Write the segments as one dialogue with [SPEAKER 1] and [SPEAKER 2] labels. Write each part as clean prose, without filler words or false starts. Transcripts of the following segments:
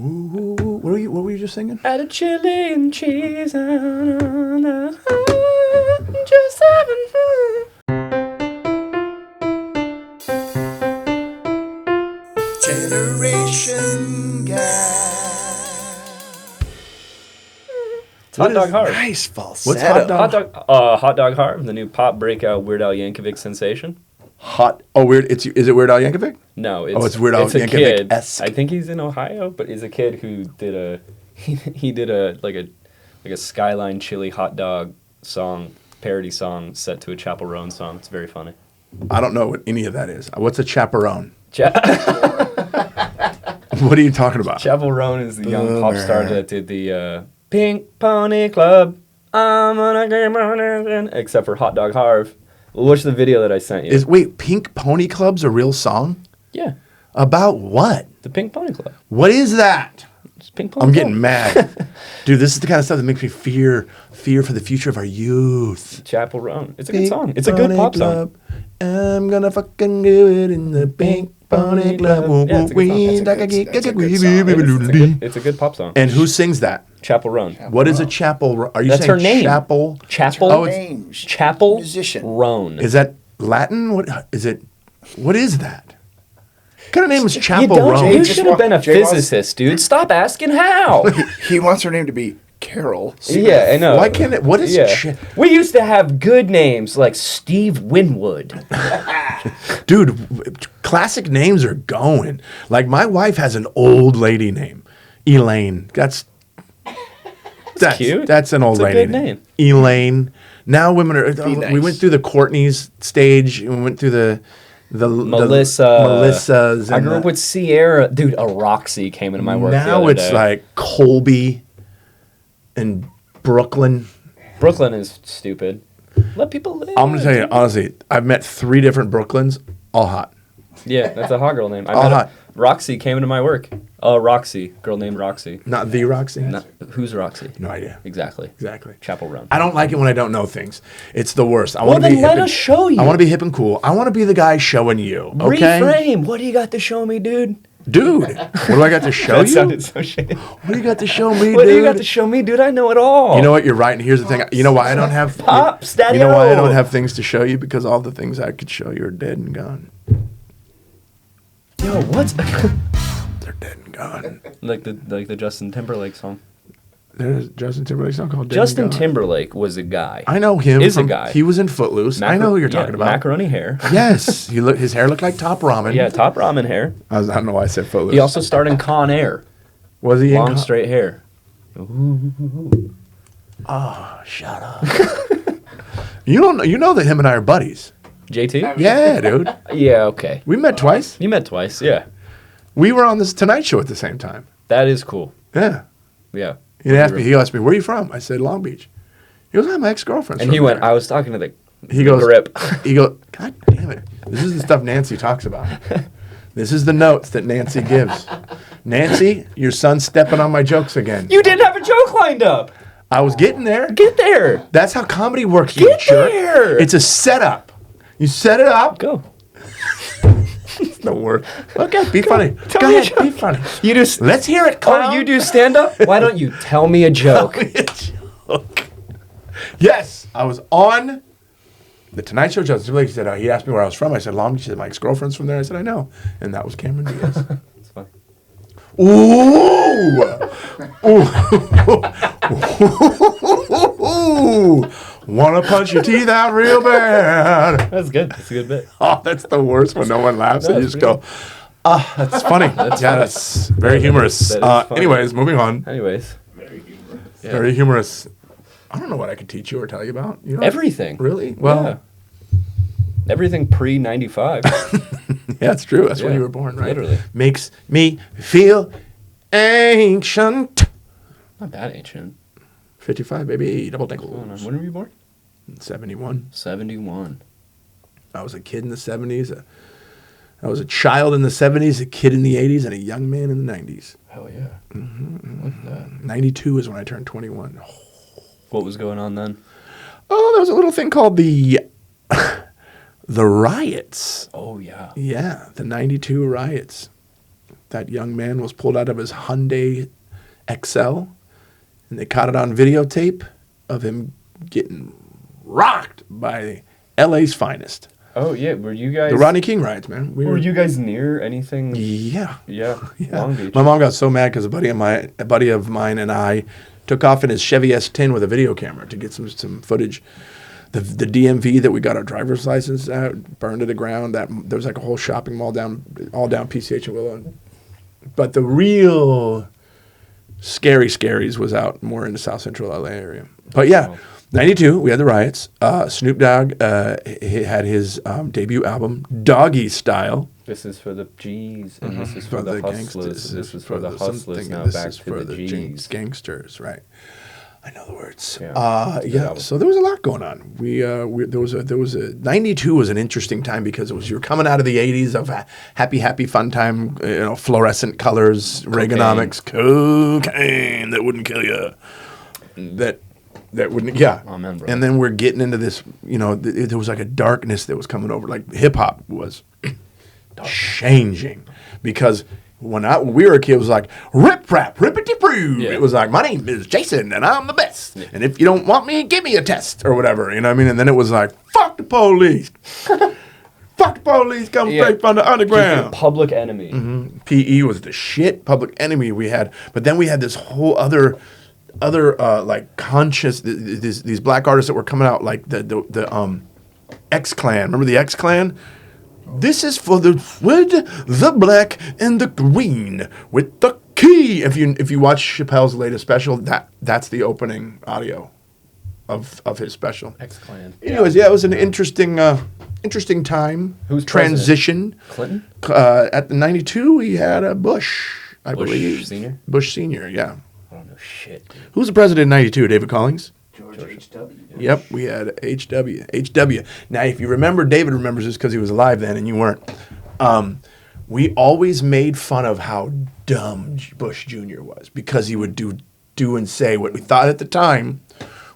[SPEAKER 1] What were you just singing?
[SPEAKER 2] Add a chili and cheese on the just having fun.
[SPEAKER 3] Generation Gap.
[SPEAKER 2] It's Hot Dog Harv.
[SPEAKER 3] Nice falsetto.
[SPEAKER 1] What's Hot Dog?
[SPEAKER 2] Hot Dog Harv, the new pop breakout Weird Al Yankovic sensation.
[SPEAKER 1] Hot. Oh, weird. Is it Weird Al Yankovic?
[SPEAKER 2] No, it's
[SPEAKER 1] it's Weird Al
[SPEAKER 2] it's a
[SPEAKER 1] Yankovic-esque.
[SPEAKER 2] kid. I think he's in Ohio, but he's a kid who did a Skyline chili hot dog song, parody song set to a Chappell Roan song. It's very funny.
[SPEAKER 1] I don't know what any of that is. What's a chaperone?
[SPEAKER 2] What
[SPEAKER 1] What are you talking about?
[SPEAKER 2] Chappell Roan is the young pop star that did the Pink Pony Club. I'm gonna get money, except for Hot Dog Harv. Watch the video that I sent you.
[SPEAKER 1] Wait, Pink Pony Club's a real song?
[SPEAKER 2] Yeah,
[SPEAKER 1] About what?
[SPEAKER 2] the Pink Pony Club.
[SPEAKER 1] What is that?
[SPEAKER 2] It's Pink Pony
[SPEAKER 1] I'm
[SPEAKER 2] Club.
[SPEAKER 1] getting mad. Dude, this is the kind of stuff that makes me fear for the future of our youth.
[SPEAKER 2] Chappell Roan. It's a good song. It's a good pop song.
[SPEAKER 1] I'm gonna fucking do it in the Pink Pony Club.
[SPEAKER 2] Yeah, it's a good pop song.
[SPEAKER 1] And who sings that?
[SPEAKER 2] Chappell Roan.
[SPEAKER 1] What is a Chappell? Are you
[SPEAKER 2] That's
[SPEAKER 1] saying
[SPEAKER 2] her name.
[SPEAKER 1] Chapel?
[SPEAKER 2] Chappell.
[SPEAKER 1] Oh,
[SPEAKER 3] Names.
[SPEAKER 2] Chappell
[SPEAKER 3] Musician.
[SPEAKER 2] Roan.
[SPEAKER 1] Is that Latin? What is it? What is that? What kind of name is
[SPEAKER 2] You
[SPEAKER 1] Chappell
[SPEAKER 2] don't.
[SPEAKER 1] Roan?
[SPEAKER 2] You
[SPEAKER 3] Just
[SPEAKER 2] should have been a
[SPEAKER 3] Jay wants-
[SPEAKER 2] physicist, dude. Stop asking how.
[SPEAKER 3] He wants her name to be Carol.
[SPEAKER 2] Yeah, I know.
[SPEAKER 1] Why can't it? What is
[SPEAKER 2] We used to have good names like Steve Winwood.
[SPEAKER 1] Dude, classic names are going. Like my wife has an old lady name, Elaine. That's
[SPEAKER 2] cute.
[SPEAKER 1] That's an old
[SPEAKER 2] That's a
[SPEAKER 1] lady
[SPEAKER 2] good name.
[SPEAKER 1] Elaine. Now women are.
[SPEAKER 3] nice.
[SPEAKER 1] We went through the Courtney's stage. And we went through the
[SPEAKER 2] Melissa.
[SPEAKER 1] Melissas.
[SPEAKER 2] I
[SPEAKER 1] and
[SPEAKER 2] grew up with Sierra. Dude, a Roxy came into my work the
[SPEAKER 1] now
[SPEAKER 2] other
[SPEAKER 1] it's
[SPEAKER 2] day.
[SPEAKER 1] like Colby and Brooklyn.
[SPEAKER 2] Brooklyn is stupid. Let people live.
[SPEAKER 1] I'm gonna tell you honestly. I've met 3 different Brooklyns, all hot.
[SPEAKER 2] Yeah, that's a hot girl name.
[SPEAKER 1] All hot.
[SPEAKER 2] Roxy came into my work. Roxy. Girl named Roxy.
[SPEAKER 1] Not the Roxy.
[SPEAKER 2] Who's Roxy?
[SPEAKER 1] No idea.
[SPEAKER 2] Exactly.
[SPEAKER 1] Chappell
[SPEAKER 2] Roan.
[SPEAKER 1] I don't like it when I don't know things. It's the worst. I
[SPEAKER 2] Well,
[SPEAKER 1] want to be
[SPEAKER 2] then
[SPEAKER 1] hip
[SPEAKER 2] let
[SPEAKER 1] and-
[SPEAKER 2] us show you.
[SPEAKER 1] I want to be hip and cool. I want to be the guy showing you. Okay,
[SPEAKER 2] Reframe. What do you got to show me, dude?
[SPEAKER 1] dude. What do I got to show
[SPEAKER 2] That
[SPEAKER 1] you?
[SPEAKER 2] sounded so shady.
[SPEAKER 1] What do you got to show me,
[SPEAKER 2] What
[SPEAKER 1] dude?
[SPEAKER 2] do you got to show me, dude? I know it all.
[SPEAKER 1] You know what? You're right. And here's the thing. You know why I don't have
[SPEAKER 2] Pops,
[SPEAKER 1] You know why I don't
[SPEAKER 2] Daddy-o.
[SPEAKER 1] have things to show you? Because all the things I could show you are dead and gone.
[SPEAKER 2] Yo, what's
[SPEAKER 1] They're dead and gone.
[SPEAKER 2] like the Justin Timberlake song?
[SPEAKER 1] There's Justin Timberlake's song called Dead
[SPEAKER 2] Justin
[SPEAKER 1] and Gone.
[SPEAKER 2] Timberlake was a guy.
[SPEAKER 1] I know him.
[SPEAKER 2] Is a guy.
[SPEAKER 1] He was in Footloose. I know who you're talking about.
[SPEAKER 2] Macaroni hair.
[SPEAKER 1] Yes, his hair looked like Top Ramen.
[SPEAKER 2] Yeah, top ramen hair.
[SPEAKER 1] I don't know why I said Footloose.
[SPEAKER 2] He also starred in Con Air.
[SPEAKER 1] was he
[SPEAKER 2] Long
[SPEAKER 1] in
[SPEAKER 2] straight hair.
[SPEAKER 1] Oh, shut up. You know that him and I are buddies.
[SPEAKER 2] JT?
[SPEAKER 1] Yeah, dude.
[SPEAKER 2] Yeah, okay.
[SPEAKER 1] We met twice.
[SPEAKER 2] You met twice, yeah.
[SPEAKER 1] We were on this Tonight Show at the same time.
[SPEAKER 2] That is cool.
[SPEAKER 1] Yeah.
[SPEAKER 2] Yeah.
[SPEAKER 1] He asked me, where are you from? I said, Long Beach. He goes, my ex-girlfriend's
[SPEAKER 2] And
[SPEAKER 1] from
[SPEAKER 2] he went,
[SPEAKER 1] there."
[SPEAKER 2] I was talking to the
[SPEAKER 1] He goes,
[SPEAKER 2] grip.
[SPEAKER 1] He goes, God damn it. This is the stuff Nancy talks about. This is the notes that Nancy gives. Nancy, your son's stepping on my jokes again.
[SPEAKER 2] You didn't have a joke lined up.
[SPEAKER 1] I was getting there.
[SPEAKER 2] Get there.
[SPEAKER 1] That's how comedy works, you
[SPEAKER 2] Get
[SPEAKER 1] jerk.
[SPEAKER 2] there.
[SPEAKER 1] It's a setup. You set it up.
[SPEAKER 2] Go.
[SPEAKER 1] It's no word. Okay, be funny.
[SPEAKER 2] Tell
[SPEAKER 1] Go
[SPEAKER 2] me a
[SPEAKER 1] ahead,
[SPEAKER 2] joke.
[SPEAKER 1] be funny.
[SPEAKER 2] You just
[SPEAKER 1] Let's hear it, clown.
[SPEAKER 2] Oh, you do stand up? Why don't you tell me a joke?
[SPEAKER 1] Yes, I was on the Tonight Show. Justin Timberlake said, he asked me where I was from. I said, Long Beach. He said, my ex-girlfriend's from there. I said, I know. And that was Cameron Diaz.
[SPEAKER 2] It's funny.
[SPEAKER 1] Ooh! Ooh! Wanna punch your teeth out real bad.
[SPEAKER 2] That's good. That's a good bit.
[SPEAKER 1] Oh, that's the worst when no one laughs and you just go, that's funny. That's very humorous.
[SPEAKER 2] That is funny.
[SPEAKER 1] Anyways, moving on.
[SPEAKER 2] Anyways. Yeah.
[SPEAKER 1] Very humorous. I don't know what I could teach you or tell you about. You know,
[SPEAKER 2] Everything.
[SPEAKER 1] Really? Well,
[SPEAKER 2] Everything pre-95.
[SPEAKER 1] yeah, it's true. That's when
[SPEAKER 2] Yeah,
[SPEAKER 1] you were born, right?
[SPEAKER 2] literally.
[SPEAKER 1] Makes me feel ancient.
[SPEAKER 2] Not that ancient.
[SPEAKER 1] 55, baby. Double
[SPEAKER 2] What's going on?
[SPEAKER 1] nickels.
[SPEAKER 2] When were you born?
[SPEAKER 1] 71.
[SPEAKER 2] 71.
[SPEAKER 1] I was a kid in the 70s. I was a child in the 70s, a kid in the 80s, and a young man in the 90s.
[SPEAKER 2] Hell yeah. Look at that.
[SPEAKER 1] 92 is when I turned 21.
[SPEAKER 2] What was going on then?
[SPEAKER 1] Oh, there was a little thing called the riots.
[SPEAKER 2] Oh, yeah.
[SPEAKER 1] Yeah, the 92 riots. that young man was pulled out of his Hyundai XL, and they caught it on videotape of him getting rocked by LA's finest.
[SPEAKER 2] Oh yeah, were you guys
[SPEAKER 1] The Rodney King riots, man.
[SPEAKER 2] were you guys near anything?
[SPEAKER 1] Yeah.
[SPEAKER 2] Yeah,
[SPEAKER 1] Yeah.
[SPEAKER 2] Long Beach.
[SPEAKER 1] My mom got so mad because a buddy of mine and I took off in his Chevy S10 with a video camera to get some footage. The DMV that we got our driver's license at burned to the ground. That there was like a whole shopping mall all down PCH and Willow. But the real scaries was out more in the South Central LA area. But yeah, 92 we had the riots. Snoop Dogg he had his debut album Doggy Style.
[SPEAKER 2] This is for the G's, and this is
[SPEAKER 1] For
[SPEAKER 2] for the
[SPEAKER 1] gangsters.
[SPEAKER 2] hustlers. This is for the hustlers.
[SPEAKER 1] something,
[SPEAKER 2] Now
[SPEAKER 1] and this
[SPEAKER 2] back
[SPEAKER 1] is
[SPEAKER 2] to
[SPEAKER 1] for
[SPEAKER 2] the G's.
[SPEAKER 1] gangsters, right? I know the words.
[SPEAKER 2] Yeah. It's a good
[SPEAKER 1] Yeah.
[SPEAKER 2] album.
[SPEAKER 1] So there was a lot going on. There was a 92 was an interesting time because you're coming out of the 80s of happy fun time, fluorescent colors, Reaganomics, cocaine that wouldn't kill you. That wouldn't, yeah.
[SPEAKER 2] Amen, brother.
[SPEAKER 1] And then we're getting into this, there was like a darkness that was coming over. Like hip hop was changing because when we were a kid, it was like rip rap, rippity proo.
[SPEAKER 2] Yeah.
[SPEAKER 1] It was like, my name is Jason and I'm the best. Yeah. And if you don't want me, give me a test or whatever. You know what I mean? And then it was like, fuck the police. Fuck the police, come straight from the underground.
[SPEAKER 2] Public Enemy.
[SPEAKER 1] Mm-hmm. PE was the shit. Public Enemy we had. But then we had this whole other like conscious, these black artists that were coming out like the X-Clan. Remember the X-Clan? This is for the red, the black, and the green with the key. If you watch Chappell's latest special, that's the opening audio of his special.
[SPEAKER 2] X-Clan.
[SPEAKER 1] Anyways, yeah, it was an interesting time.
[SPEAKER 2] Who's
[SPEAKER 1] transition?
[SPEAKER 2] Clinton?
[SPEAKER 1] At the 92, he had Bush, I believe.
[SPEAKER 2] Senior?
[SPEAKER 1] Bush Senior, yeah.
[SPEAKER 2] I don't know shit, dude.
[SPEAKER 1] Who was the president in 92? David Collins?
[SPEAKER 3] George H.W.
[SPEAKER 1] Yep, we had HW. Now, if you remember, David remembers this because he was alive then and you weren't. We always made fun of how dumb Bush Jr. was because he would do and say what we thought at the time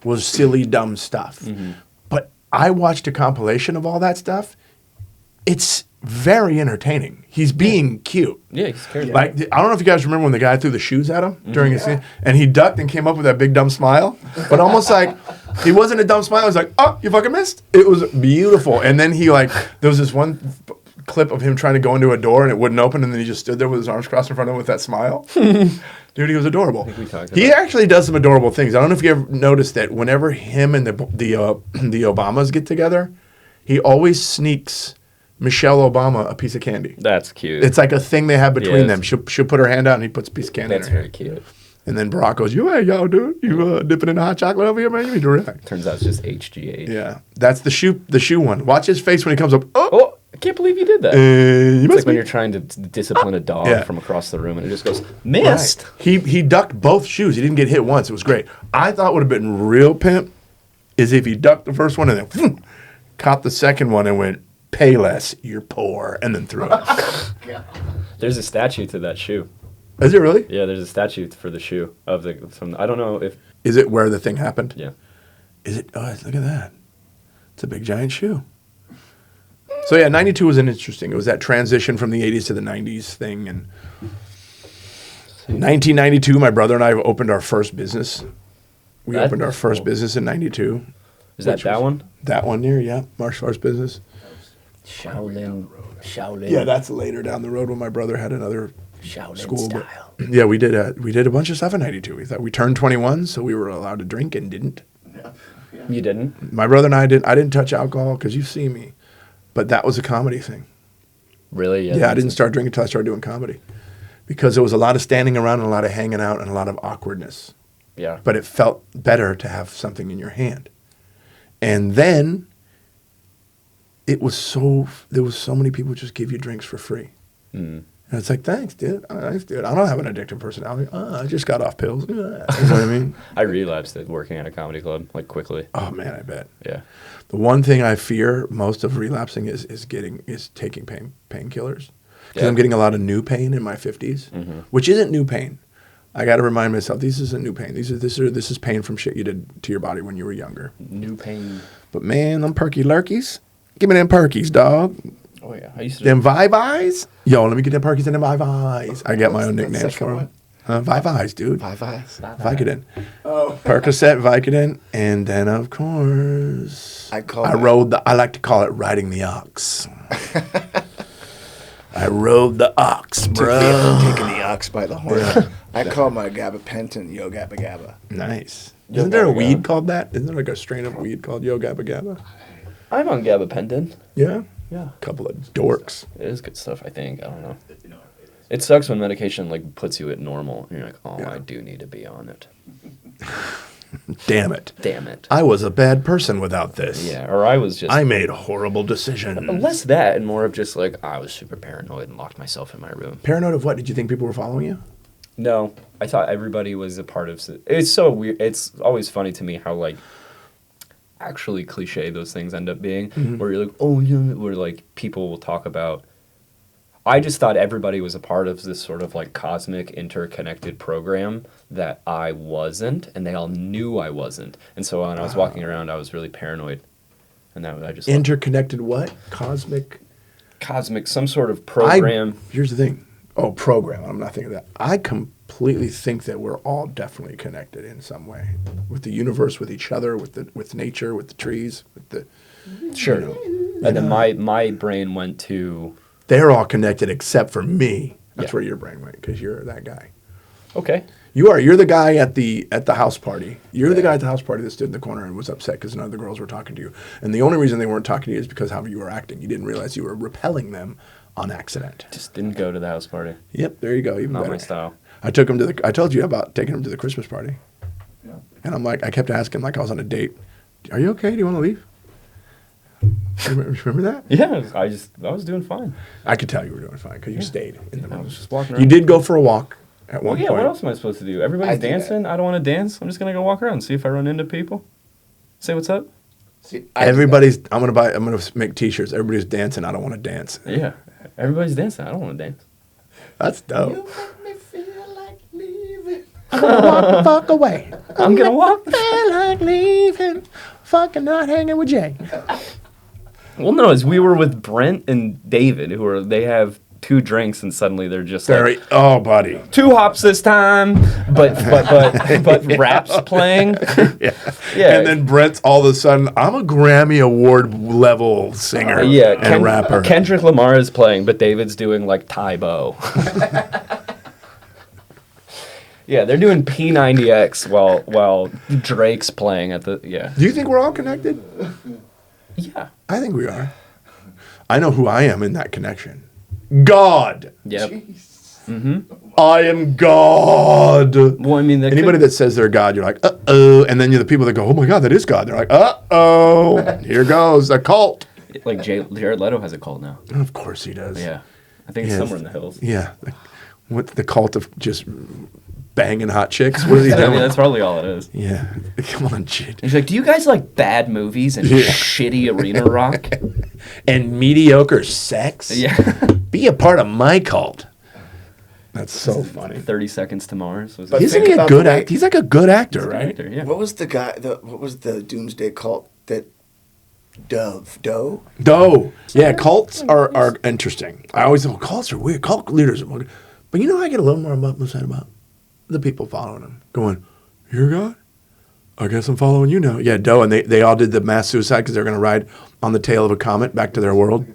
[SPEAKER 1] was silly, dumb stuff. Mm-hmm. But I watched a compilation of all that stuff. It's very entertaining. He's being cute.
[SPEAKER 2] Yeah, he's scared.
[SPEAKER 1] Like, I don't know if you guys remember when the guy threw the shoes at him during his scene, and he ducked and came up with that big dumb smile, but almost like he wasn't a dumb smile. He was like, "Oh, you fucking missed." It was beautiful. And then there was this one clip of him trying to go into a door and it wouldn't open, and then he just stood there with his arms crossed in front of him with that smile. Dude, he was adorable. He actually does some adorable things. I don't know if you ever noticed that whenever him and the Obamas get together, he always sneaks Michelle Obama a piece of candy.
[SPEAKER 2] That's cute.
[SPEAKER 1] It's like a thing they have between them. She'll put her hand out and he puts a piece of candy
[SPEAKER 2] That's
[SPEAKER 1] in her
[SPEAKER 2] very cute.
[SPEAKER 1] And then Barack goes, hey, y'all, dude, you dipping in the hot chocolate over here, man? You be terrific.
[SPEAKER 2] Turns out it's just HGH.
[SPEAKER 1] Yeah. That's the shoe one. Watch his face when he comes up.
[SPEAKER 2] Oh, I can't believe you did that.
[SPEAKER 1] You
[SPEAKER 2] it's like when you're trying to discipline a dog from across the room and it just goes, missed.
[SPEAKER 1] Right. He ducked both shoes. He didn't get hit once. It was great. I thought would have been real pimp is if he ducked the first one and then caught the second one and went, pay less, you're poor, and then threw it.
[SPEAKER 2] There's a statue to that shoe.
[SPEAKER 1] Is it really?
[SPEAKER 2] Yeah, there's a statue for the shoe I don't know if.
[SPEAKER 1] Is it where the thing happened?
[SPEAKER 2] Yeah.
[SPEAKER 1] Is it? Oh, look at that. It's a big giant shoe. So yeah, 92 was interesting. It was that transition from the 80s to the 90s thing. And 1992, my brother and I opened our first business. We opened our first business in 92.
[SPEAKER 2] Is that one?
[SPEAKER 1] That one there, yeah. Martial arts business.
[SPEAKER 2] Shaolin.
[SPEAKER 1] Yeah, that's later down the road when my brother had another
[SPEAKER 2] Shaolin
[SPEAKER 1] school.
[SPEAKER 2] style.
[SPEAKER 1] Yeah, we did a bunch of stuff in 92. We thought we turned 21, so we were allowed to drink and didn't.
[SPEAKER 3] Yeah.
[SPEAKER 2] You didn't?
[SPEAKER 1] My brother and I didn't touch alcohol because you see me. But that was a comedy thing.
[SPEAKER 2] Really?
[SPEAKER 1] Yeah, I didn't start drinking until I started doing comedy. Because there was a lot of standing around and a lot of hanging out and a lot of awkwardness.
[SPEAKER 2] Yeah.
[SPEAKER 1] But it felt better to have something in your hand. And then there was so many people just give you drinks for free. Mm. And it's like, thanks, dude. Thanks, dude. I don't have an addictive personality. I just got off pills. You know what I mean?
[SPEAKER 2] I relapsed at working at a comedy club, like, quickly.
[SPEAKER 1] Oh, man, I bet.
[SPEAKER 2] Yeah.
[SPEAKER 1] The one thing I fear most of relapsing is taking painkillers. Because I'm getting a lot of new pain in my 50s, which isn't new pain. I got to remind myself, this isn't new pain. This is pain from shit you did to your body when you were younger.
[SPEAKER 2] New pain.
[SPEAKER 1] But, man, them perky lurkies. Give me them perkies, dog.
[SPEAKER 2] Oh yeah, I used to.
[SPEAKER 1] Them Vive-Eyes? Yo, let me get them Perkies and them Vive-Eyes. I got my own nicknames for them. Vive-Eyes, dude.
[SPEAKER 3] Five eyes.
[SPEAKER 1] Vicodin.
[SPEAKER 3] Oh.
[SPEAKER 1] Percocet, Vicodin, and then of course I like to call it riding the ox. I rode the ox, bro.
[SPEAKER 3] Taking the ox by the horn. I call my gabapentin Yo Gabba Gabba.
[SPEAKER 1] Nice.
[SPEAKER 2] Yo
[SPEAKER 1] Isn't there a
[SPEAKER 2] Gabba
[SPEAKER 1] weed
[SPEAKER 2] Gabba?
[SPEAKER 1] called that? Isn't there like a strain of weed called Yo Gabba Gabba?
[SPEAKER 2] I'm on gabapentin.
[SPEAKER 1] Yeah?
[SPEAKER 2] Yeah.
[SPEAKER 1] Couple of dorks.
[SPEAKER 2] It is good stuff, I think. I don't know. It sucks when medication like puts you at normal and you're like, oh,
[SPEAKER 1] Yeah.
[SPEAKER 2] I do need to be on it.
[SPEAKER 1] Damn it.
[SPEAKER 2] Damn it.
[SPEAKER 1] I was a bad person without this.
[SPEAKER 2] Yeah, or I was just
[SPEAKER 1] I made horrible decisions.
[SPEAKER 2] less that and more of just like I was super paranoid and locked myself in my room.
[SPEAKER 1] Paranoid of what? Did you think people were following you?
[SPEAKER 2] No, I thought everybody was a part of. It's so weird. It's always funny to me how like actually cliche those things end up being. Where you're like, oh yeah, where like people will talk about. I just thought everybody was a part of this sort of like cosmic interconnected program that I wasn't, and they all knew I wasn't. And so when I was walking around, I was really paranoid, and that I just thought,
[SPEAKER 1] Interconnected what? Cosmic?
[SPEAKER 2] cosmic, some sort of program.
[SPEAKER 1] Here's the thing. Oh, program. I'm not thinking of that. I completely think that we're all definitely connected in some way with the universe, with each other, with nature, with the trees, with the.
[SPEAKER 2] Sure.
[SPEAKER 1] You know,
[SPEAKER 2] And then my brain went to
[SPEAKER 1] they're all connected except for me. That's
[SPEAKER 2] Yeah.
[SPEAKER 1] where your brain went because you're that guy.
[SPEAKER 2] okay.
[SPEAKER 1] You are. You're the guy at the house party. You're the guy at the house party that stood in the corner and was upset because none of the girls were talking to you. And the only reason they weren't talking to you is because how you were acting. You didn't realize you were repelling them on accident.
[SPEAKER 2] Just didn't go to the house party.
[SPEAKER 1] Yep, there you go. Even
[SPEAKER 2] Not
[SPEAKER 1] better.
[SPEAKER 2] my style.
[SPEAKER 1] I took him to the. I told you about taking him to the Christmas party.
[SPEAKER 3] Yeah.
[SPEAKER 1] And I'm like, I kept asking like I was on a date. Are you okay? Do you want to leave? Remember that?
[SPEAKER 2] Yeah, I was doing fine.
[SPEAKER 1] I could tell you were doing fine because you stayed in the
[SPEAKER 2] I
[SPEAKER 1] room.
[SPEAKER 2] was just walking
[SPEAKER 1] You
[SPEAKER 2] around.
[SPEAKER 1] did go for a walk at
[SPEAKER 2] Well,
[SPEAKER 1] one
[SPEAKER 2] yeah,
[SPEAKER 1] point.
[SPEAKER 2] what else am I supposed to do? Everybody's
[SPEAKER 3] I do that.
[SPEAKER 2] dancing. I don't want to dance. I'm just going to go walk around and see if I run into people. Say what's up.
[SPEAKER 3] See,
[SPEAKER 1] Everybody's. I'm gonna make T-shirts. Everybody's dancing. I don't want to dance.
[SPEAKER 2] Yeah, everybody's dancing. I don't want to dance.
[SPEAKER 1] That's dope.
[SPEAKER 3] You make me feel like leaving.
[SPEAKER 1] I'm gonna walk the fuck away.
[SPEAKER 2] I'm going to walk.
[SPEAKER 1] Feel like leaving. Fucking not hanging with Jay.
[SPEAKER 2] Well, no, as we were with Brent and David, they have 2 drinks and suddenly they're just like,
[SPEAKER 1] Oh, buddy.
[SPEAKER 2] 2 hops this time, but raps playing.
[SPEAKER 1] Yeah.
[SPEAKER 2] Yeah.
[SPEAKER 1] And then Brent's all of a sudden, I'm a Grammy Award level singer and rapper.
[SPEAKER 2] Kendrick Lamar is playing, but David's doing like Tybo. Yeah, they're doing P90X while Drake's playing at the
[SPEAKER 1] Do you think we're all connected?
[SPEAKER 2] Yeah.
[SPEAKER 1] I think we are. I know who I am in that connection. God.
[SPEAKER 2] Yep.
[SPEAKER 1] I am God.
[SPEAKER 2] Well, I mean,
[SPEAKER 1] Anybody that says they're God, you're like, uh-oh. And then you're the people that go, oh my God, that is God. They're like, uh-oh. Here goes a cult.
[SPEAKER 2] like Jared Leto has a cult now.
[SPEAKER 1] Of course he does.
[SPEAKER 2] Yeah, I think it's
[SPEAKER 1] Yes.
[SPEAKER 2] somewhere in the hills.
[SPEAKER 1] Yeah. What the cult of just banging hot chicks? What is he
[SPEAKER 2] I mean,
[SPEAKER 1] doing?
[SPEAKER 2] that's probably all it is.
[SPEAKER 1] Yeah. Come on, shit.
[SPEAKER 2] He's like, do you guys like bad movies and
[SPEAKER 1] Yeah.
[SPEAKER 2] shitty arena rock?
[SPEAKER 1] And mediocre sex?
[SPEAKER 2] Yeah.
[SPEAKER 1] Be a part of my cult. That's so funny.
[SPEAKER 2] 30 Seconds to Mars. Was
[SPEAKER 3] But
[SPEAKER 2] it?
[SPEAKER 1] Isn't
[SPEAKER 3] think
[SPEAKER 1] he a
[SPEAKER 3] about
[SPEAKER 1] good
[SPEAKER 3] the way-
[SPEAKER 1] actor? He's like a good actor,
[SPEAKER 2] He's a good
[SPEAKER 1] right?
[SPEAKER 2] actor, yeah.
[SPEAKER 3] What was the guy? What was the Doomsday cult that Doe?
[SPEAKER 1] No. Yeah, cults are interesting. I always think cults are weird. Cult leaders are weird. But you know what I get a little more upset about? The people following him. Going, you're God? I guess I'm following you now. Yeah, Doe. And they all did the mass suicide because they're going to ride on the tail of a comet back to their world.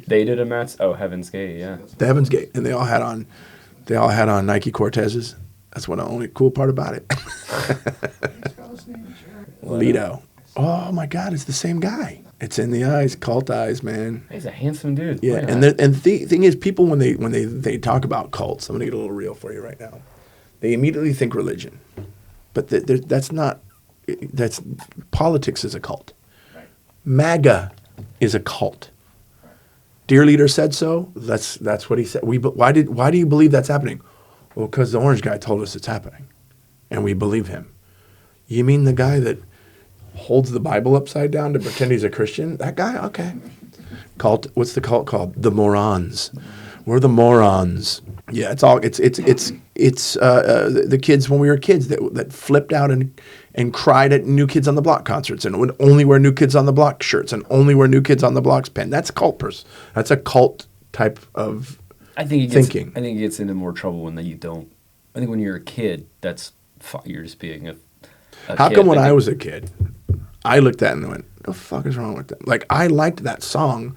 [SPEAKER 2] They did a match. Oh, Heaven's Gate, yeah.
[SPEAKER 1] The Heaven's Gate. And they all had on Nike Cortezes. That's what the only cool part about it. Leto. Oh my God, it's the same guy. It's in the eyes, cult eyes, man.
[SPEAKER 2] He's a handsome dude.
[SPEAKER 1] Yeah,
[SPEAKER 2] Look at
[SPEAKER 1] and
[SPEAKER 2] that.
[SPEAKER 1] the thing is, people when they talk about cults, I'm gonna get a little real for you right now. They immediately think religion, but that's not. That's politics is a cult.
[SPEAKER 3] Right.
[SPEAKER 1] MAGA is a cult. Dear leader said so. That's what he said. Why do you believe that's happening? Well, because the orange guy told us it's happening, and we believe him. You mean the guy that holds the Bible upside down to pretend he's a Christian? That guy? Okay. Cult. What's the cult called? The morons. We're the morons. Yeah, it's all. It's the kids when we were kids that flipped out and cried at New Kids on the Block concerts and would only wear New Kids on the Block shirts and only wear New Kids on the Block's pen. That's That's a cult type of thinking.
[SPEAKER 2] I think it gets into more trouble when you don't. I think when you're a kid, that's fine. You're just being a
[SPEAKER 1] How
[SPEAKER 2] kid.
[SPEAKER 1] come when I was a kid, I looked at it and went, the fuck is wrong with that? Like, I liked that song,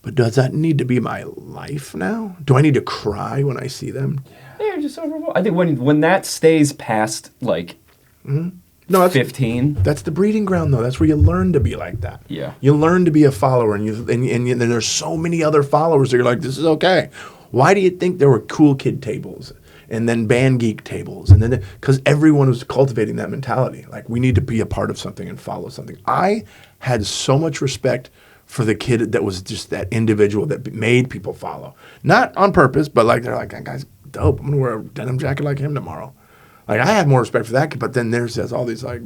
[SPEAKER 1] but does that need to be my life now? Do I need to cry when I see them?
[SPEAKER 2] Yeah, just overall. I think when that stays past, like,
[SPEAKER 1] No, that's
[SPEAKER 2] 15.
[SPEAKER 1] That's the breeding ground, though. That's where you learn to be like that.
[SPEAKER 2] Yeah.
[SPEAKER 1] You learn to be a follower, and then there's so many other followers that you're like, this is okay. Why do you think there were cool kid tables and then band geek tables? And then because everyone was cultivating that mentality. Like, we need to be a part of something and follow something. I had so much respect for the kid that was just that individual that made people follow. Not on purpose, but like, they're like, that guy's dope. I'm going to wear a denim jacket like him tomorrow. Like, I had more respect for that kid, but then there's all these like,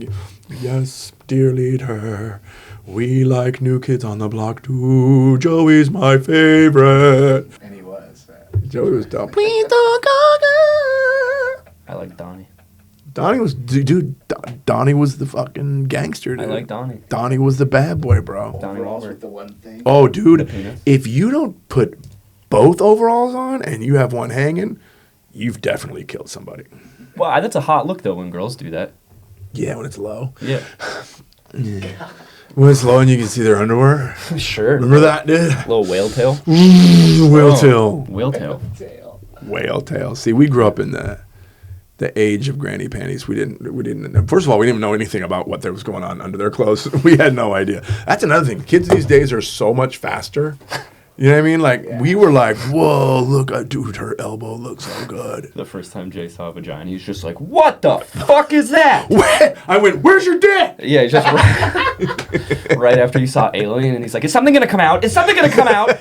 [SPEAKER 1] yes, dear leader, we like New Kids on the Block too. Joey's my favorite.
[SPEAKER 3] And he was.
[SPEAKER 1] Joey was dope. Please don't go, girl.
[SPEAKER 2] I like Donnie.
[SPEAKER 1] Donnie was, dude, Donnie was the fucking gangster, dude.
[SPEAKER 2] I like Donnie.
[SPEAKER 1] Donnie was the bad boy, bro.
[SPEAKER 2] Donnie
[SPEAKER 3] Overalls
[SPEAKER 2] Wahlberg.
[SPEAKER 3] with the one thing.
[SPEAKER 1] Oh,
[SPEAKER 2] The
[SPEAKER 1] dude,
[SPEAKER 2] penis.
[SPEAKER 1] if you don't put both overalls on and you have one hanging, you've definitely killed somebody.
[SPEAKER 2] Well, that's a hot look, though, when girls do that.
[SPEAKER 1] Yeah, when it's low.
[SPEAKER 2] Yeah.
[SPEAKER 1] When it's low and you can see their underwear.
[SPEAKER 2] Sure.
[SPEAKER 1] Remember that, dude?
[SPEAKER 2] Little whale tail.
[SPEAKER 1] Whale tail.
[SPEAKER 2] Oh, whale tail.
[SPEAKER 1] Whale tail. See, we grew up in the age of granny panties. We didn't know. First of all, we didn't even know anything about what there was going on under their clothes. We had no idea. That's another thing. Kids these days are so much faster. You know what I mean? Like, we were like, whoa, look, dude, her elbow looks so good.
[SPEAKER 2] The first time Jay saw a vagina, he's just like, what the fuck is that?
[SPEAKER 1] I went, where's your dick?
[SPEAKER 2] Yeah, just right after you saw Alien, and he's like, is something gonna come out? Is something gonna come out?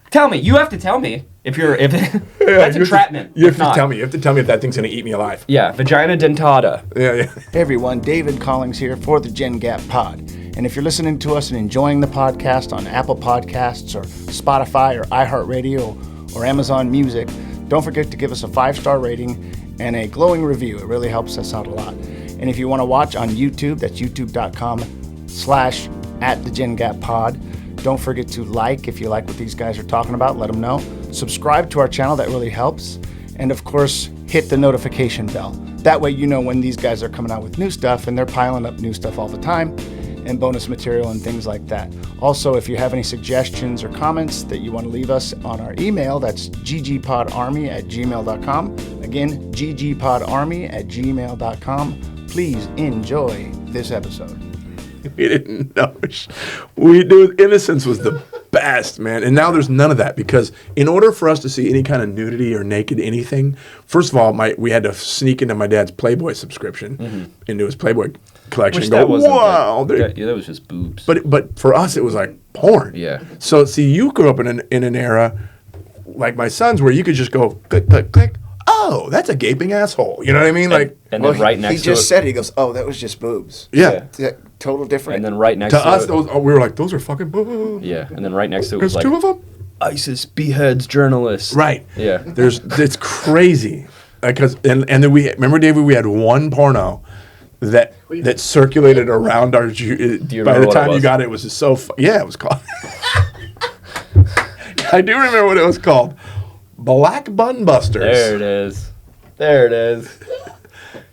[SPEAKER 2] Tell me. You have to tell me if that's entrapment.
[SPEAKER 1] You have
[SPEAKER 2] If
[SPEAKER 1] to
[SPEAKER 2] not.
[SPEAKER 1] tell me. You have to tell me if that thing's going to eat me alive.
[SPEAKER 2] Yeah, vagina dentata.
[SPEAKER 1] Yeah.
[SPEAKER 3] Hey everyone, David Collings here for the Gen Gap Pod. And if you're listening to us and enjoying the podcast on Apple Podcasts or Spotify or iHeartRadio or Amazon Music, don't forget to give us a 5-star rating and a glowing review. It really helps us out a lot. And if you want to watch on YouTube, that's youtube.com/@theGenGapPod. Don't forget to like if you like what these guys are talking about. Let them know. Subscribe to our channel. That really helps. And of course, hit the notification bell. That way you know when these guys are coming out with new stuff, and they're piling up new stuff all the time, and bonus material and things like that. Also, if you have any suggestions or comments that you want to leave us on our email, that's ggpodarmy@gmail.com. Again, ggpodarmy@gmail.com. Please enjoy this episode.
[SPEAKER 1] We didn't know. Innocence was the best, man. And now there's none of that, because in order for us to see any kind of nudity or naked anything, first of all, we had to sneak into my dad's Playboy subscription, into his Playboy collection,
[SPEAKER 2] Which
[SPEAKER 1] and
[SPEAKER 2] that
[SPEAKER 1] go,
[SPEAKER 2] wasn't
[SPEAKER 1] wow.
[SPEAKER 2] that was just boobs.
[SPEAKER 1] But for us, it was like porn.
[SPEAKER 2] Yeah.
[SPEAKER 1] So, see, you grew up in an era like my son's where you could just go, click, click, click. Oh, that's a gaping asshole. You know what I mean? Like,
[SPEAKER 2] and then right next
[SPEAKER 3] he
[SPEAKER 2] to
[SPEAKER 3] just
[SPEAKER 2] it,
[SPEAKER 3] said, he goes, oh, that was just boobs.
[SPEAKER 1] yeah.
[SPEAKER 3] Total different.
[SPEAKER 2] and then right next
[SPEAKER 1] To
[SPEAKER 2] to
[SPEAKER 1] us,
[SPEAKER 2] it,
[SPEAKER 1] we were like, those are fucking boobs.
[SPEAKER 2] yeah, and then right next to it
[SPEAKER 1] There's
[SPEAKER 2] was
[SPEAKER 1] two
[SPEAKER 2] like
[SPEAKER 1] of them?
[SPEAKER 2] ISIS beheads journalists.
[SPEAKER 1] Right.
[SPEAKER 2] Yeah.
[SPEAKER 1] It's crazy. Because and then remember, David, we had one porno that circulated around our.
[SPEAKER 2] Do you
[SPEAKER 1] By
[SPEAKER 2] remember
[SPEAKER 1] the
[SPEAKER 2] what
[SPEAKER 1] time
[SPEAKER 2] it
[SPEAKER 1] you
[SPEAKER 2] was?
[SPEAKER 1] got it, it was just so. Yeah, it was called. I do remember what it was called. Black Bun Busters.
[SPEAKER 2] There it is. There it is.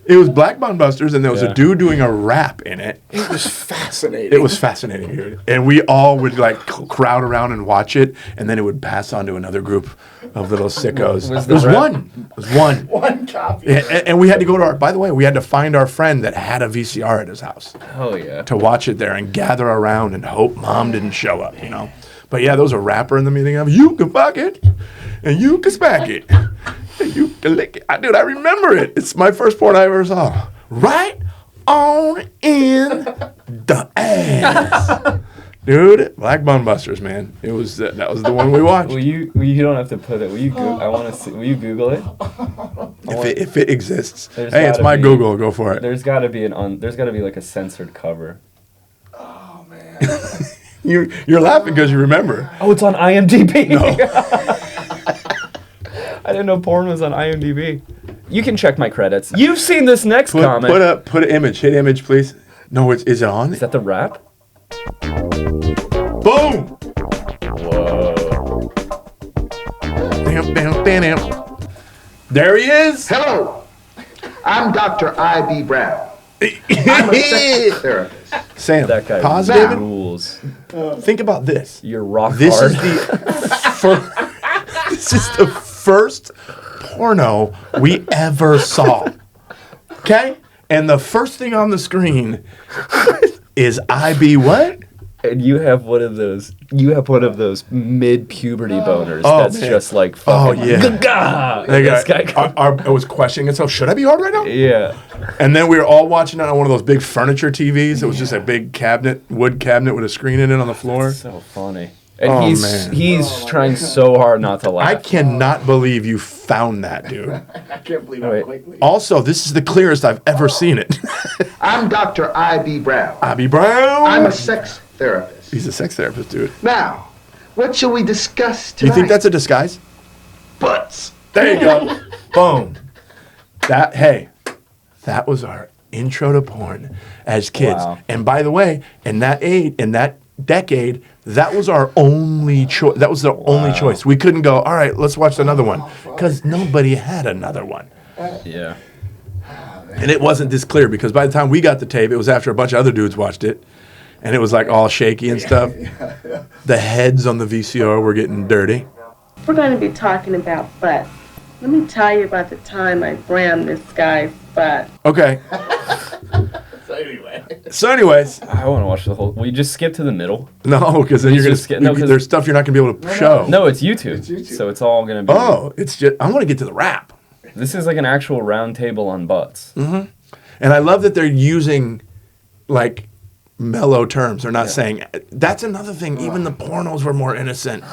[SPEAKER 1] It was Black Bun Busters, and there was
[SPEAKER 2] Yeah.
[SPEAKER 1] a dude doing a rap in it.
[SPEAKER 3] it was fascinating.
[SPEAKER 1] It was fascinating, dude. And we all would like crowd around and watch it, and then it would pass on to another group of little sickos.
[SPEAKER 2] Was
[SPEAKER 1] It
[SPEAKER 2] the
[SPEAKER 1] was
[SPEAKER 2] rap-
[SPEAKER 1] one. It was one.
[SPEAKER 3] one copy.
[SPEAKER 1] Yeah, and we had to go to by the way, we had to find our friend that had a VCR at his house
[SPEAKER 2] Oh yeah.
[SPEAKER 1] to watch it there and gather around and hope mom didn't show up, you know. But yeah, there was a rapper in the meeting of, you can fuck it, and you can smack it, and you can lick it. Dude, I remember it. It's my first porn I ever saw. Right on in the ass. Dude, Black Bun Busters, man. It was that was the one we watched.
[SPEAKER 2] You don't have to put it. Will you I want to see. Will you Google it?
[SPEAKER 1] If it exists.
[SPEAKER 2] There's
[SPEAKER 1] Hey, it's
[SPEAKER 2] gotta
[SPEAKER 1] my
[SPEAKER 2] be-
[SPEAKER 1] Google. Go for it.
[SPEAKER 2] There's got to be there's got to be like a censored cover.
[SPEAKER 3] Oh, man.
[SPEAKER 1] You're laughing because you remember.
[SPEAKER 2] Oh, it's on IMDb. I didn't know porn was on IMDb. You can check my credits. You've seen this next comment.
[SPEAKER 1] Put an image. Hit image, please. No, is it on?
[SPEAKER 2] Is that the rap?
[SPEAKER 1] Boom!
[SPEAKER 2] Whoa.
[SPEAKER 1] Bam, bam, bam. There he is.
[SPEAKER 4] Hello, I'm Dr. I.B. Brown. I'm a sex therapist.
[SPEAKER 1] Sam,
[SPEAKER 2] That guy
[SPEAKER 1] pause, David.
[SPEAKER 2] rules.
[SPEAKER 1] Think about this.
[SPEAKER 2] You're rock
[SPEAKER 1] This
[SPEAKER 2] hard.
[SPEAKER 1] is the this is the first porno we ever saw. Okay? And the first thing on the screen is IB what?
[SPEAKER 2] And you have one of those. You have one of those mid-puberty boners.
[SPEAKER 1] Oh,
[SPEAKER 2] that's
[SPEAKER 1] man.
[SPEAKER 2] just like
[SPEAKER 1] Oh,
[SPEAKER 2] fucking.
[SPEAKER 1] yeah.
[SPEAKER 2] Gaga!
[SPEAKER 1] This
[SPEAKER 2] This guy.
[SPEAKER 1] I was questioning itself. Should I be hard right now?
[SPEAKER 2] Yeah.
[SPEAKER 1] And then we were all watching it on one of those big furniture TVs. It was just a big wood cabinet with a screen in it on the floor.
[SPEAKER 2] So funny. And
[SPEAKER 1] Oh,
[SPEAKER 2] he's
[SPEAKER 1] man.
[SPEAKER 2] he's trying so hard not to laugh.
[SPEAKER 1] I cannot believe you found that, dude.
[SPEAKER 3] I can't believe
[SPEAKER 2] Wait.
[SPEAKER 3] how quickly.
[SPEAKER 1] Also, this is the clearest I've ever seen it.
[SPEAKER 4] I'm Dr. I.B. Brown.
[SPEAKER 1] IB Brown.
[SPEAKER 4] I'm a sex therapist.
[SPEAKER 1] He's a sex therapist, dude.
[SPEAKER 4] Now, what shall we discuss
[SPEAKER 1] Do you
[SPEAKER 4] tonight?
[SPEAKER 1] think that's a disguise?
[SPEAKER 4] Butts.
[SPEAKER 1] There you go. Boom. That was our intro to porn as kids.
[SPEAKER 2] Wow.
[SPEAKER 1] And by the way, in that decade, that was our only choice. That was the only choice. We couldn't go, all right, let's watch another one. Because nobody had another one.
[SPEAKER 2] Yeah.
[SPEAKER 1] And it wasn't this clear because by the time we got the tape, it was after a bunch of other dudes watched it. And it was like all shaky and stuff. The heads on the VCR were getting dirty.
[SPEAKER 5] We're going to be talking about butts. Let me tell you about the time I rammed this guy's butt.
[SPEAKER 1] Okay. So anyways,
[SPEAKER 2] I want to watch the whole. We just skip to the middle.
[SPEAKER 1] no, because then
[SPEAKER 2] He's
[SPEAKER 1] you're
[SPEAKER 2] just
[SPEAKER 1] gonna.
[SPEAKER 2] getting- no, 'cause-
[SPEAKER 1] there's stuff you're not gonna be able to show.
[SPEAKER 2] No, it's YouTube. So it's all gonna be.
[SPEAKER 1] Oh, it's just. I want to get to the rap,
[SPEAKER 2] This is like an actual round table on butts.
[SPEAKER 1] and I love that they're using, like, mellow terms. They're not saying. That's another thing. Even the pornos were more innocent.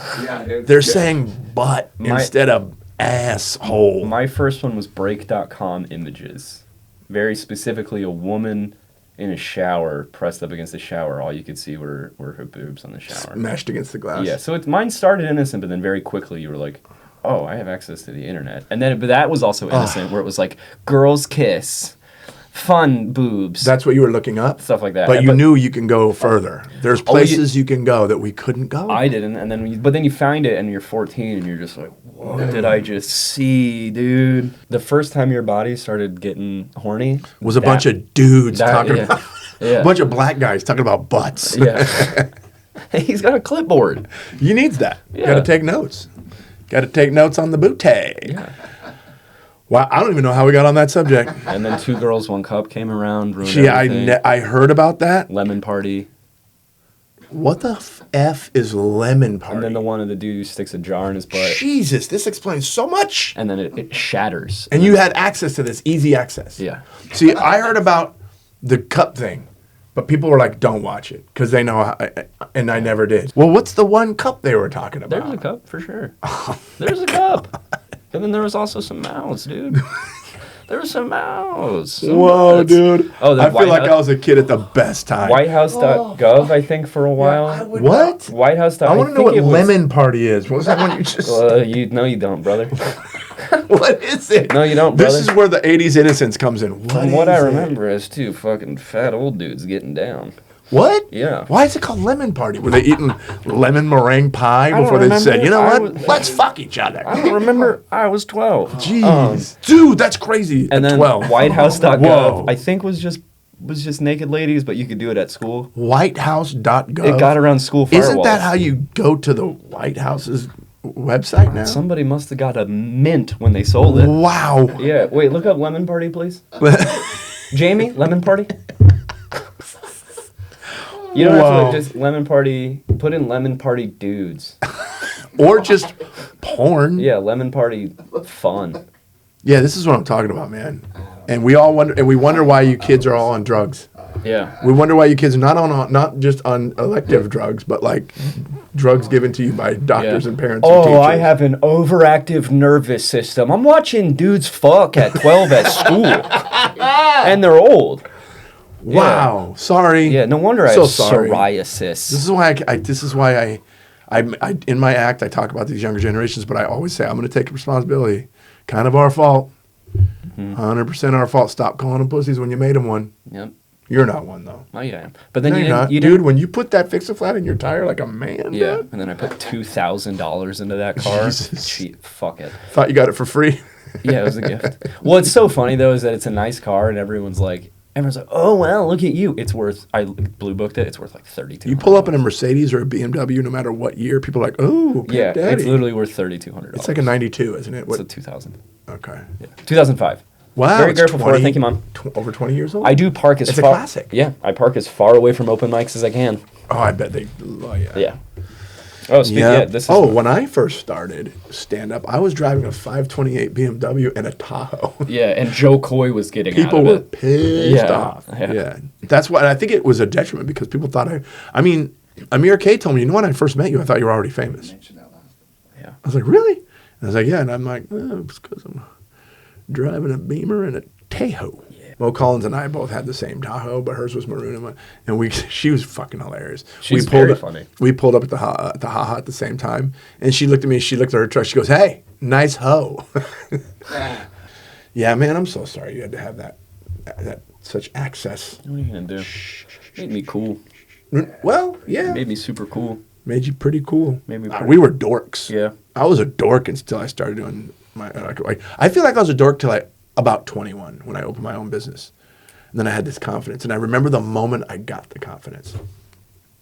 [SPEAKER 1] They're saying butt instead of asshole.
[SPEAKER 2] My first one was break.com images. Very specifically, a woman in a shower pressed up against the shower. All you could see were her boobs on the shower.
[SPEAKER 1] Smashed against the glass.
[SPEAKER 2] Yeah, so mine started innocent, but then very quickly you were like, oh, I have access to the internet. And then, but that was also innocent, where it was like, girls kiss, fun boobs,
[SPEAKER 1] That's what you were looking up.
[SPEAKER 2] stuff like that.
[SPEAKER 1] But you knew you can go further. There's
[SPEAKER 2] Oh, you-
[SPEAKER 1] places you can go that we couldn't go.
[SPEAKER 2] I didn't, and then but then you find it, and you're 14, and you're just like, what did I just see, dude? The first time your body started getting horny
[SPEAKER 1] was a bunch of dudes talking
[SPEAKER 2] yeah,
[SPEAKER 1] about.
[SPEAKER 2] yeah.
[SPEAKER 1] A bunch of black guys talking about butts.
[SPEAKER 2] Yeah. He's got a clipboard.
[SPEAKER 1] You needs that. You
[SPEAKER 2] Yeah.
[SPEAKER 1] got to take notes. Got to take notes on the booty.
[SPEAKER 2] Yeah.
[SPEAKER 1] Wow, I don't even know how we got on that subject.
[SPEAKER 2] And then 2 Girls, 1 Cup came around, ruined
[SPEAKER 1] Gee,
[SPEAKER 2] everything.
[SPEAKER 1] I heard about that.
[SPEAKER 2] Lemon Party.
[SPEAKER 1] What the F is lemon party?
[SPEAKER 2] And then the one of the dude who sticks a jar in his butt.
[SPEAKER 1] Jesus, this explains so much.
[SPEAKER 2] And then it shatters.
[SPEAKER 1] And you had access to this, easy access.
[SPEAKER 2] Yeah.
[SPEAKER 1] See, I heard about the cup thing, but people were like, don't watch it because they know, and I never did. Well, what's the one cup they were talking about?
[SPEAKER 2] There's a cup, for sure. There's a cup. And then there was also some mouths, dude. There was some mouths. Some
[SPEAKER 1] Whoa,
[SPEAKER 2] butts.
[SPEAKER 1] dude.
[SPEAKER 2] Oh, the
[SPEAKER 1] I feel
[SPEAKER 2] White
[SPEAKER 1] like
[SPEAKER 2] House-
[SPEAKER 1] I was a kid at the best time.
[SPEAKER 2] Whitehouse.gov, I think, for a while.
[SPEAKER 1] What?
[SPEAKER 2] Whitehouse.
[SPEAKER 1] I want to know what lemon party is. What was that one you just
[SPEAKER 2] No, you don't, brother.
[SPEAKER 1] What is it?
[SPEAKER 2] No, you don't,
[SPEAKER 1] This
[SPEAKER 2] brother.
[SPEAKER 1] is where the 80s innocence comes in.
[SPEAKER 2] From what I
[SPEAKER 1] is it?
[SPEAKER 2] remember, is 2 fucking fat old dudes getting down.
[SPEAKER 1] What?
[SPEAKER 2] Yeah.
[SPEAKER 1] Why is it called lemon party? Were they eating lemon meringue pie
[SPEAKER 2] don't
[SPEAKER 1] before they said,
[SPEAKER 2] remember.
[SPEAKER 1] you know
[SPEAKER 2] I
[SPEAKER 1] what?
[SPEAKER 2] was-
[SPEAKER 1] Let's fuck each other.
[SPEAKER 2] I don't remember. I was 12.
[SPEAKER 1] Jeez. Dude, that's crazy.
[SPEAKER 2] And
[SPEAKER 1] At
[SPEAKER 2] then
[SPEAKER 1] 12.
[SPEAKER 2] Whitehouse.gov,
[SPEAKER 1] Whoa.
[SPEAKER 2] I think was just naked ladies, but you could do it at school.
[SPEAKER 1] Whitehouse.gov.
[SPEAKER 2] It got around school firewalls.
[SPEAKER 1] Isn't that how you go to the White House's website now?
[SPEAKER 2] Somebody must have got a mint when they sold it.
[SPEAKER 1] Wow.
[SPEAKER 2] Yeah, wait, look up Lemon Party, please. Jamie, Lemon Party? You don't have to
[SPEAKER 1] Whoa.
[SPEAKER 2] look, just Lemon Party, put in Lemon Party dudes.
[SPEAKER 1] Or just porn.
[SPEAKER 2] Yeah, Lemon Party fun.
[SPEAKER 1] Yeah, this is what I'm talking about, man. And we all wonder why you kids are all on drugs.
[SPEAKER 2] Yeah.
[SPEAKER 1] We wonder why you kids are not just on elective drugs, but like drugs given to you by doctors
[SPEAKER 2] Yeah.
[SPEAKER 1] and parents. and
[SPEAKER 2] Oh,
[SPEAKER 1] teachers.
[SPEAKER 2] I have an overactive nervous system. I'm watching dudes fuck at 12 at school. And they're old.
[SPEAKER 1] Wow. Sorry.
[SPEAKER 2] Yeah, no wonder I
[SPEAKER 1] So
[SPEAKER 2] have
[SPEAKER 1] sorry.
[SPEAKER 2] psoriasis.
[SPEAKER 1] This is why I in my act I talk about these younger generations, but I always say I'm going to take responsibility. Kind of our fault. 100% our fault. Stop calling them pussies when you made them one.
[SPEAKER 2] Yep.
[SPEAKER 1] You're not one, though.
[SPEAKER 2] Oh, yeah, I am. But then
[SPEAKER 1] No,
[SPEAKER 2] you
[SPEAKER 1] you're not.
[SPEAKER 2] didn't.
[SPEAKER 1] Dude, when you put that fix-a-flat in your tire like a man,
[SPEAKER 2] Yeah,
[SPEAKER 1] dude,
[SPEAKER 2] and then I put $2,000 into that car.
[SPEAKER 1] Jesus.
[SPEAKER 2] Cheap. Fuck it.
[SPEAKER 1] thought you got it for free.
[SPEAKER 2] Yeah, it was a gift. What's so funny though is that it's a nice car, and everyone's like, oh wow, look at you. It's worth. I blue booked it. It's worth like $3,200.
[SPEAKER 1] You pull up in a Mercedes or a BMW, no matter what year, people are like, oh, Big
[SPEAKER 2] Yeah,
[SPEAKER 1] Daddy.
[SPEAKER 2] it's literally worth $3,200.
[SPEAKER 1] It's like a 92, isn't it?
[SPEAKER 2] It's
[SPEAKER 1] What?
[SPEAKER 2] a 2000.
[SPEAKER 1] Okay.
[SPEAKER 2] Yeah, 2005.
[SPEAKER 1] Wow.
[SPEAKER 2] Very
[SPEAKER 1] it's
[SPEAKER 2] grateful for it. Thank you, Mom.
[SPEAKER 1] Over 20 years old?
[SPEAKER 2] I do park as
[SPEAKER 1] It's a
[SPEAKER 2] far.
[SPEAKER 1] classic.
[SPEAKER 2] Yeah, I park as far away from open mics as I can.
[SPEAKER 1] Oh, I bet they. Oh, yeah.
[SPEAKER 2] Yeah. Oh, this is.
[SPEAKER 1] When I first started stand up, I was driving a 528 BMW and a Tahoe.
[SPEAKER 2] Yeah, and Joe Coy was getting
[SPEAKER 1] People
[SPEAKER 2] out
[SPEAKER 1] were
[SPEAKER 2] of it.
[SPEAKER 1] pissed
[SPEAKER 2] Yeah,
[SPEAKER 1] off.
[SPEAKER 2] yeah.
[SPEAKER 1] Yeah. That's why. And I think it was a detriment because people thought I mean, Amir K told me, you know, when I first met you, I thought you were already famous.
[SPEAKER 2] Yeah.
[SPEAKER 1] I was like, really? And I was like, yeah. And I'm like, oh, it's because I'm driving a Beamer and a Tahoe. Yeah. Mo Collins and I both had the same Tahoe, but hers was maroon, and she was fucking hilarious.
[SPEAKER 2] She's
[SPEAKER 1] we pulled
[SPEAKER 2] very
[SPEAKER 1] up,
[SPEAKER 2] funny.
[SPEAKER 1] We pulled up at the Ha at the same time, and she looked at me. She looked at her truck. She goes, "Hey, nice hoe." Yeah, man, I'm so sorry you had to have that such access.
[SPEAKER 2] What are you gonna do? Made me cool.
[SPEAKER 1] Well, yeah,
[SPEAKER 2] Made me super cool.
[SPEAKER 1] made you pretty cool.
[SPEAKER 2] Made me pretty
[SPEAKER 1] We were dorks.
[SPEAKER 2] Yeah.
[SPEAKER 1] I was a dork until I started doing my. Like, I feel like I was a dork till about 21 when I opened my own business. And then I had this confidence. And I remember the moment I got the confidence.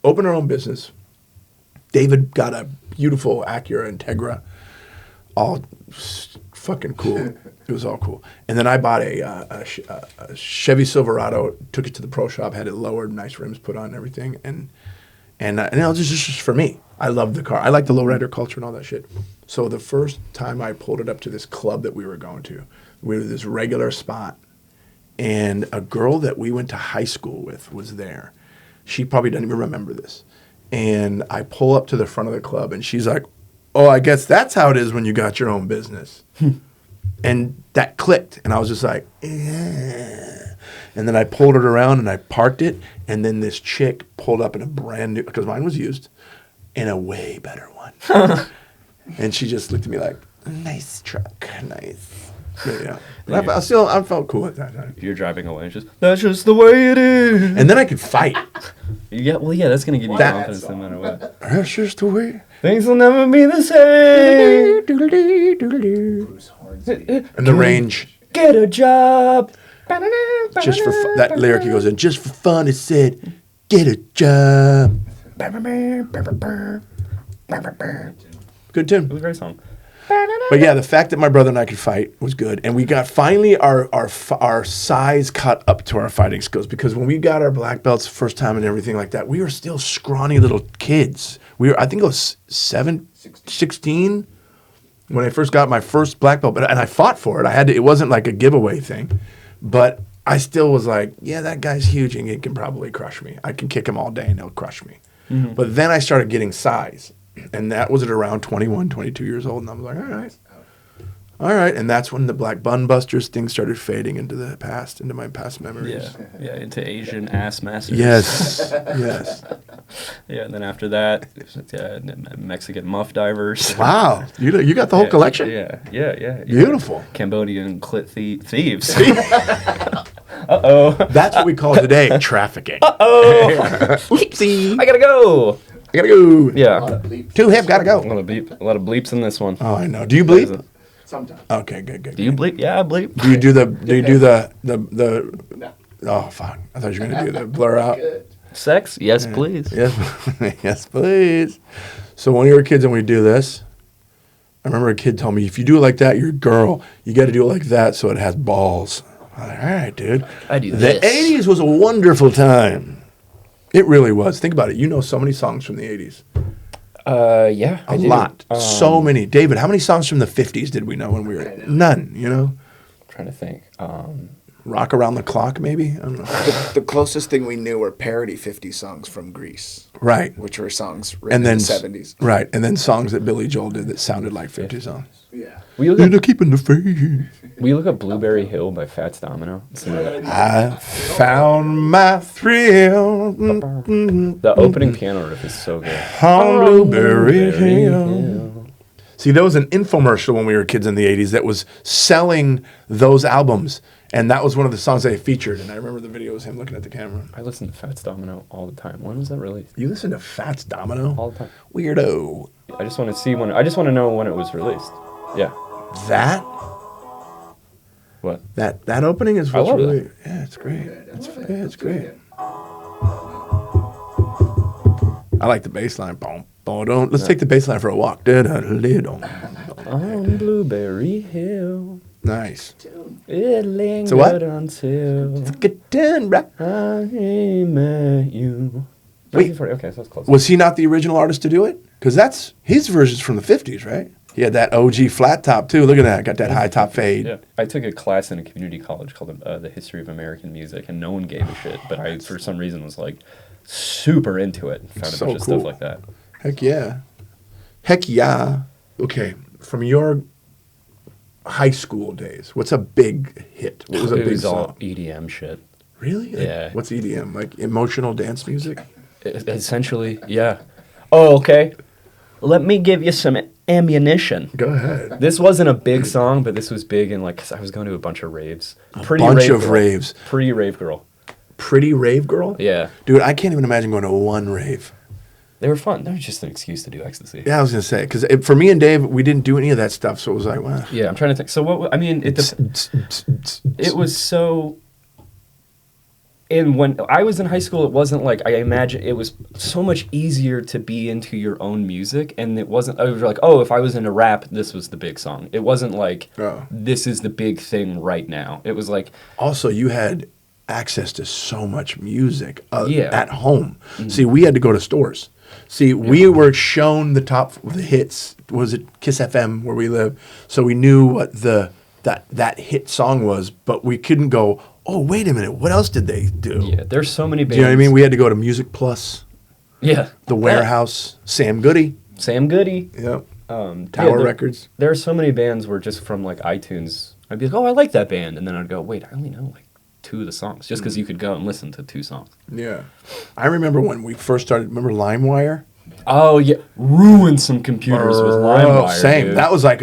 [SPEAKER 1] Opened our own business. David got a beautiful Acura Integra. All fucking cool. It was all cool. And then I bought a Chevy Silverado, took it to the pro shop, had it lowered, nice rims put on and everything. And it was just for me. I loved the car. I like the lowrider culture and all that shit. So the first time I pulled it up to this club that we were going to, we were this regular spot, and a girl that we went to high school with was there. She probably doesn't even remember this. And I pull up to the front of the club, and she's like, oh, I guess that's how it is when you got your own business. And that clicked, and I was just like, yeah. And then I pulled it around, and I parked it, and then this chick pulled up in a brand new, because mine was used, in a way better one. And she just looked at me like, nice truck, nice. Yeah. But I felt cool at that time.
[SPEAKER 2] You're driving away. It's just that's just the way it is.
[SPEAKER 1] And then I could fight.
[SPEAKER 2] Yeah, well, yeah, that's gonna give you
[SPEAKER 1] That
[SPEAKER 2] confidence no matter what.
[SPEAKER 1] That's just the way.
[SPEAKER 2] Things will never be the same.
[SPEAKER 1] And the range.
[SPEAKER 2] Get a job.
[SPEAKER 1] Just for that lyric, he goes in. Just for fun, it said, get a job. Good tune.
[SPEAKER 2] It was a great song.
[SPEAKER 1] But yeah, the fact that my brother and I could fight was good, and we got finally our size caught up to our fighting skills, because when we got our black belts the first time and everything like that, we were still scrawny little kids. I think I was 16 when I first got my first black belt, and I fought for it. It wasn't like a giveaway thing, but I still was like, yeah, that guy's huge and he can probably crush me. I can kick him all day and he'll crush me. Mm-hmm. But then I started getting size. And that was at around 21, 22 years old. And I was like, all right. And that's when the Black Bun Busters thing started fading into the past, into my past memories.
[SPEAKER 2] Yeah, into Asian ass masters.
[SPEAKER 1] Yes.
[SPEAKER 2] Yeah, and then after that, Mexican muff divers.
[SPEAKER 1] Wow. You got the whole collection?
[SPEAKER 2] Yeah.
[SPEAKER 1] Beautiful.
[SPEAKER 2] Cambodian clit thieves. Uh-oh.
[SPEAKER 1] That's what we call today trafficking.
[SPEAKER 2] Uh-oh.
[SPEAKER 1] Oopsie.
[SPEAKER 2] I gotta go. Yeah.
[SPEAKER 1] Too hip, gotta go.
[SPEAKER 2] A lot of bleeps in this one.
[SPEAKER 1] Oh, I know. Do you bleep?
[SPEAKER 4] Sometimes.
[SPEAKER 1] Okay, good.
[SPEAKER 2] Do you bleep? Yeah, I bleep.
[SPEAKER 1] Do you do the
[SPEAKER 4] No.
[SPEAKER 1] Oh, fuck. I thought you were going to do the blur out.
[SPEAKER 2] Sex? Yes, please.
[SPEAKER 1] Yes, please. So when we were kids and we do this, I remember a kid told me, if you do it like that, you're a girl. You got to do it like that so it has balls. I'm like, all right, dude.
[SPEAKER 2] I do
[SPEAKER 1] the
[SPEAKER 2] this.
[SPEAKER 1] The 80s was a wonderful time. It really was. Think about it. You know so many songs from the 80s.
[SPEAKER 2] Yeah.
[SPEAKER 1] A lot. So many. David, how many songs from the 50s did we know when we were... None, you know?
[SPEAKER 2] I'm trying to think.
[SPEAKER 1] Rock Around the Clock, maybe? I don't know.
[SPEAKER 3] The closest thing we knew were parody 50s songs from Greece.
[SPEAKER 1] Right.
[SPEAKER 3] Which were songs written in the 70s.
[SPEAKER 1] Right. And then songs that Billy Joel did that sounded like 50 songs.
[SPEAKER 3] Yeah.
[SPEAKER 2] We look
[SPEAKER 1] up
[SPEAKER 2] Blueberry Hill by Fats Domino.
[SPEAKER 1] I found my thrill.
[SPEAKER 2] The opening piano riff is so good.
[SPEAKER 1] On Blueberry Hill. See, there was an infomercial when we were kids in the 80s that was selling those albums. And that was one of the songs they featured. And I remember the video was him looking at the camera.
[SPEAKER 2] I listen to Fats Domino all the time. When was that released?
[SPEAKER 1] You listen to Fats Domino?
[SPEAKER 2] All the time.
[SPEAKER 1] Weirdo.
[SPEAKER 2] I just want to see when. I just want to know when it was released. Yeah.
[SPEAKER 1] That?
[SPEAKER 2] What?
[SPEAKER 1] That opening is
[SPEAKER 2] I love
[SPEAKER 1] really...
[SPEAKER 2] that.
[SPEAKER 1] Yeah, it's great. It's great. I like the bass line. Boom, boom, don't. Let's take the bass line for a walk.
[SPEAKER 2] On Blueberry Hill.
[SPEAKER 1] Nice.
[SPEAKER 2] It lingered
[SPEAKER 1] So what?
[SPEAKER 2] until
[SPEAKER 1] Get done, right?
[SPEAKER 2] I met you.
[SPEAKER 1] Wait.
[SPEAKER 2] 1940. Okay, so that's close.
[SPEAKER 1] Was he not the original artist to do it? Because that's his version's from the 50s, right? He had that OG flat top too. Look at that. Got that high top fade.
[SPEAKER 2] Yeah, I took a class in a community college called the History of American Music, and no one gave a shit. But I, for some reason, was like super into it. Found a
[SPEAKER 1] So
[SPEAKER 2] bunch of
[SPEAKER 1] cool.
[SPEAKER 2] stuff like that.
[SPEAKER 1] Heck yeah. Heck yeah. Okay, from your high school days, what's a big hit? What was a
[SPEAKER 2] It
[SPEAKER 1] big
[SPEAKER 2] was all
[SPEAKER 1] song?
[SPEAKER 2] EDM shit.
[SPEAKER 1] Really?
[SPEAKER 2] Yeah.
[SPEAKER 1] What's EDM? Like emotional dance music?
[SPEAKER 2] Essentially, yeah. Oh, okay. Let me give you some ammunition.
[SPEAKER 1] Go ahead.
[SPEAKER 2] This wasn't a big song, but this was big in like, 'cause I was going to a bunch of raves.
[SPEAKER 1] Bunch of
[SPEAKER 2] girl.
[SPEAKER 1] raves.
[SPEAKER 2] Pretty rave girl.
[SPEAKER 1] Pretty rave girl?
[SPEAKER 2] Yeah.
[SPEAKER 1] Dude, I can't even imagine going to one rave.
[SPEAKER 2] They were fun. They were just an excuse to do ecstasy.
[SPEAKER 1] Yeah, I was going to say, because for me and Dave, we didn't do any of that stuff, so it was like, wow.
[SPEAKER 2] Yeah, I'm trying to think. So what, I mean, it was so... And when I was in high school, it wasn't like, I imagine, it was so much easier to be into your own music. And it wasn't, I was like, oh, if I was into rap, this was the big song. It wasn't like,
[SPEAKER 1] Oh.
[SPEAKER 2] this is the big thing right now. It was like,
[SPEAKER 1] Also, you had access to so much music
[SPEAKER 2] Yeah.
[SPEAKER 1] at home. See, we had to go to stores. See, we were shown the hits. Was it Kiss FM where we live? So we knew what that hit song was, but we couldn't go, oh, wait a minute, what else did they do?
[SPEAKER 2] yeah, there's so many bands.
[SPEAKER 1] Do you know what I mean? We had to go to Music Plus,
[SPEAKER 2] Yeah.
[SPEAKER 1] The Warehouse, Sam Goody.
[SPEAKER 2] Sam Goody.
[SPEAKER 1] Yep.
[SPEAKER 2] Tower
[SPEAKER 1] Tower Records.
[SPEAKER 2] There are so many bands where just from like iTunes, I'd be like, oh, I like that band. And then I'd go, wait, I only know like 2 of the songs. Just because you could go and listen to 2 songs.
[SPEAKER 1] Yeah. I remember when we first started, remember LimeWire?
[SPEAKER 2] Oh, yeah. Ruined some computers with LimeWire.
[SPEAKER 1] Same.
[SPEAKER 2] Dude.
[SPEAKER 1] That was like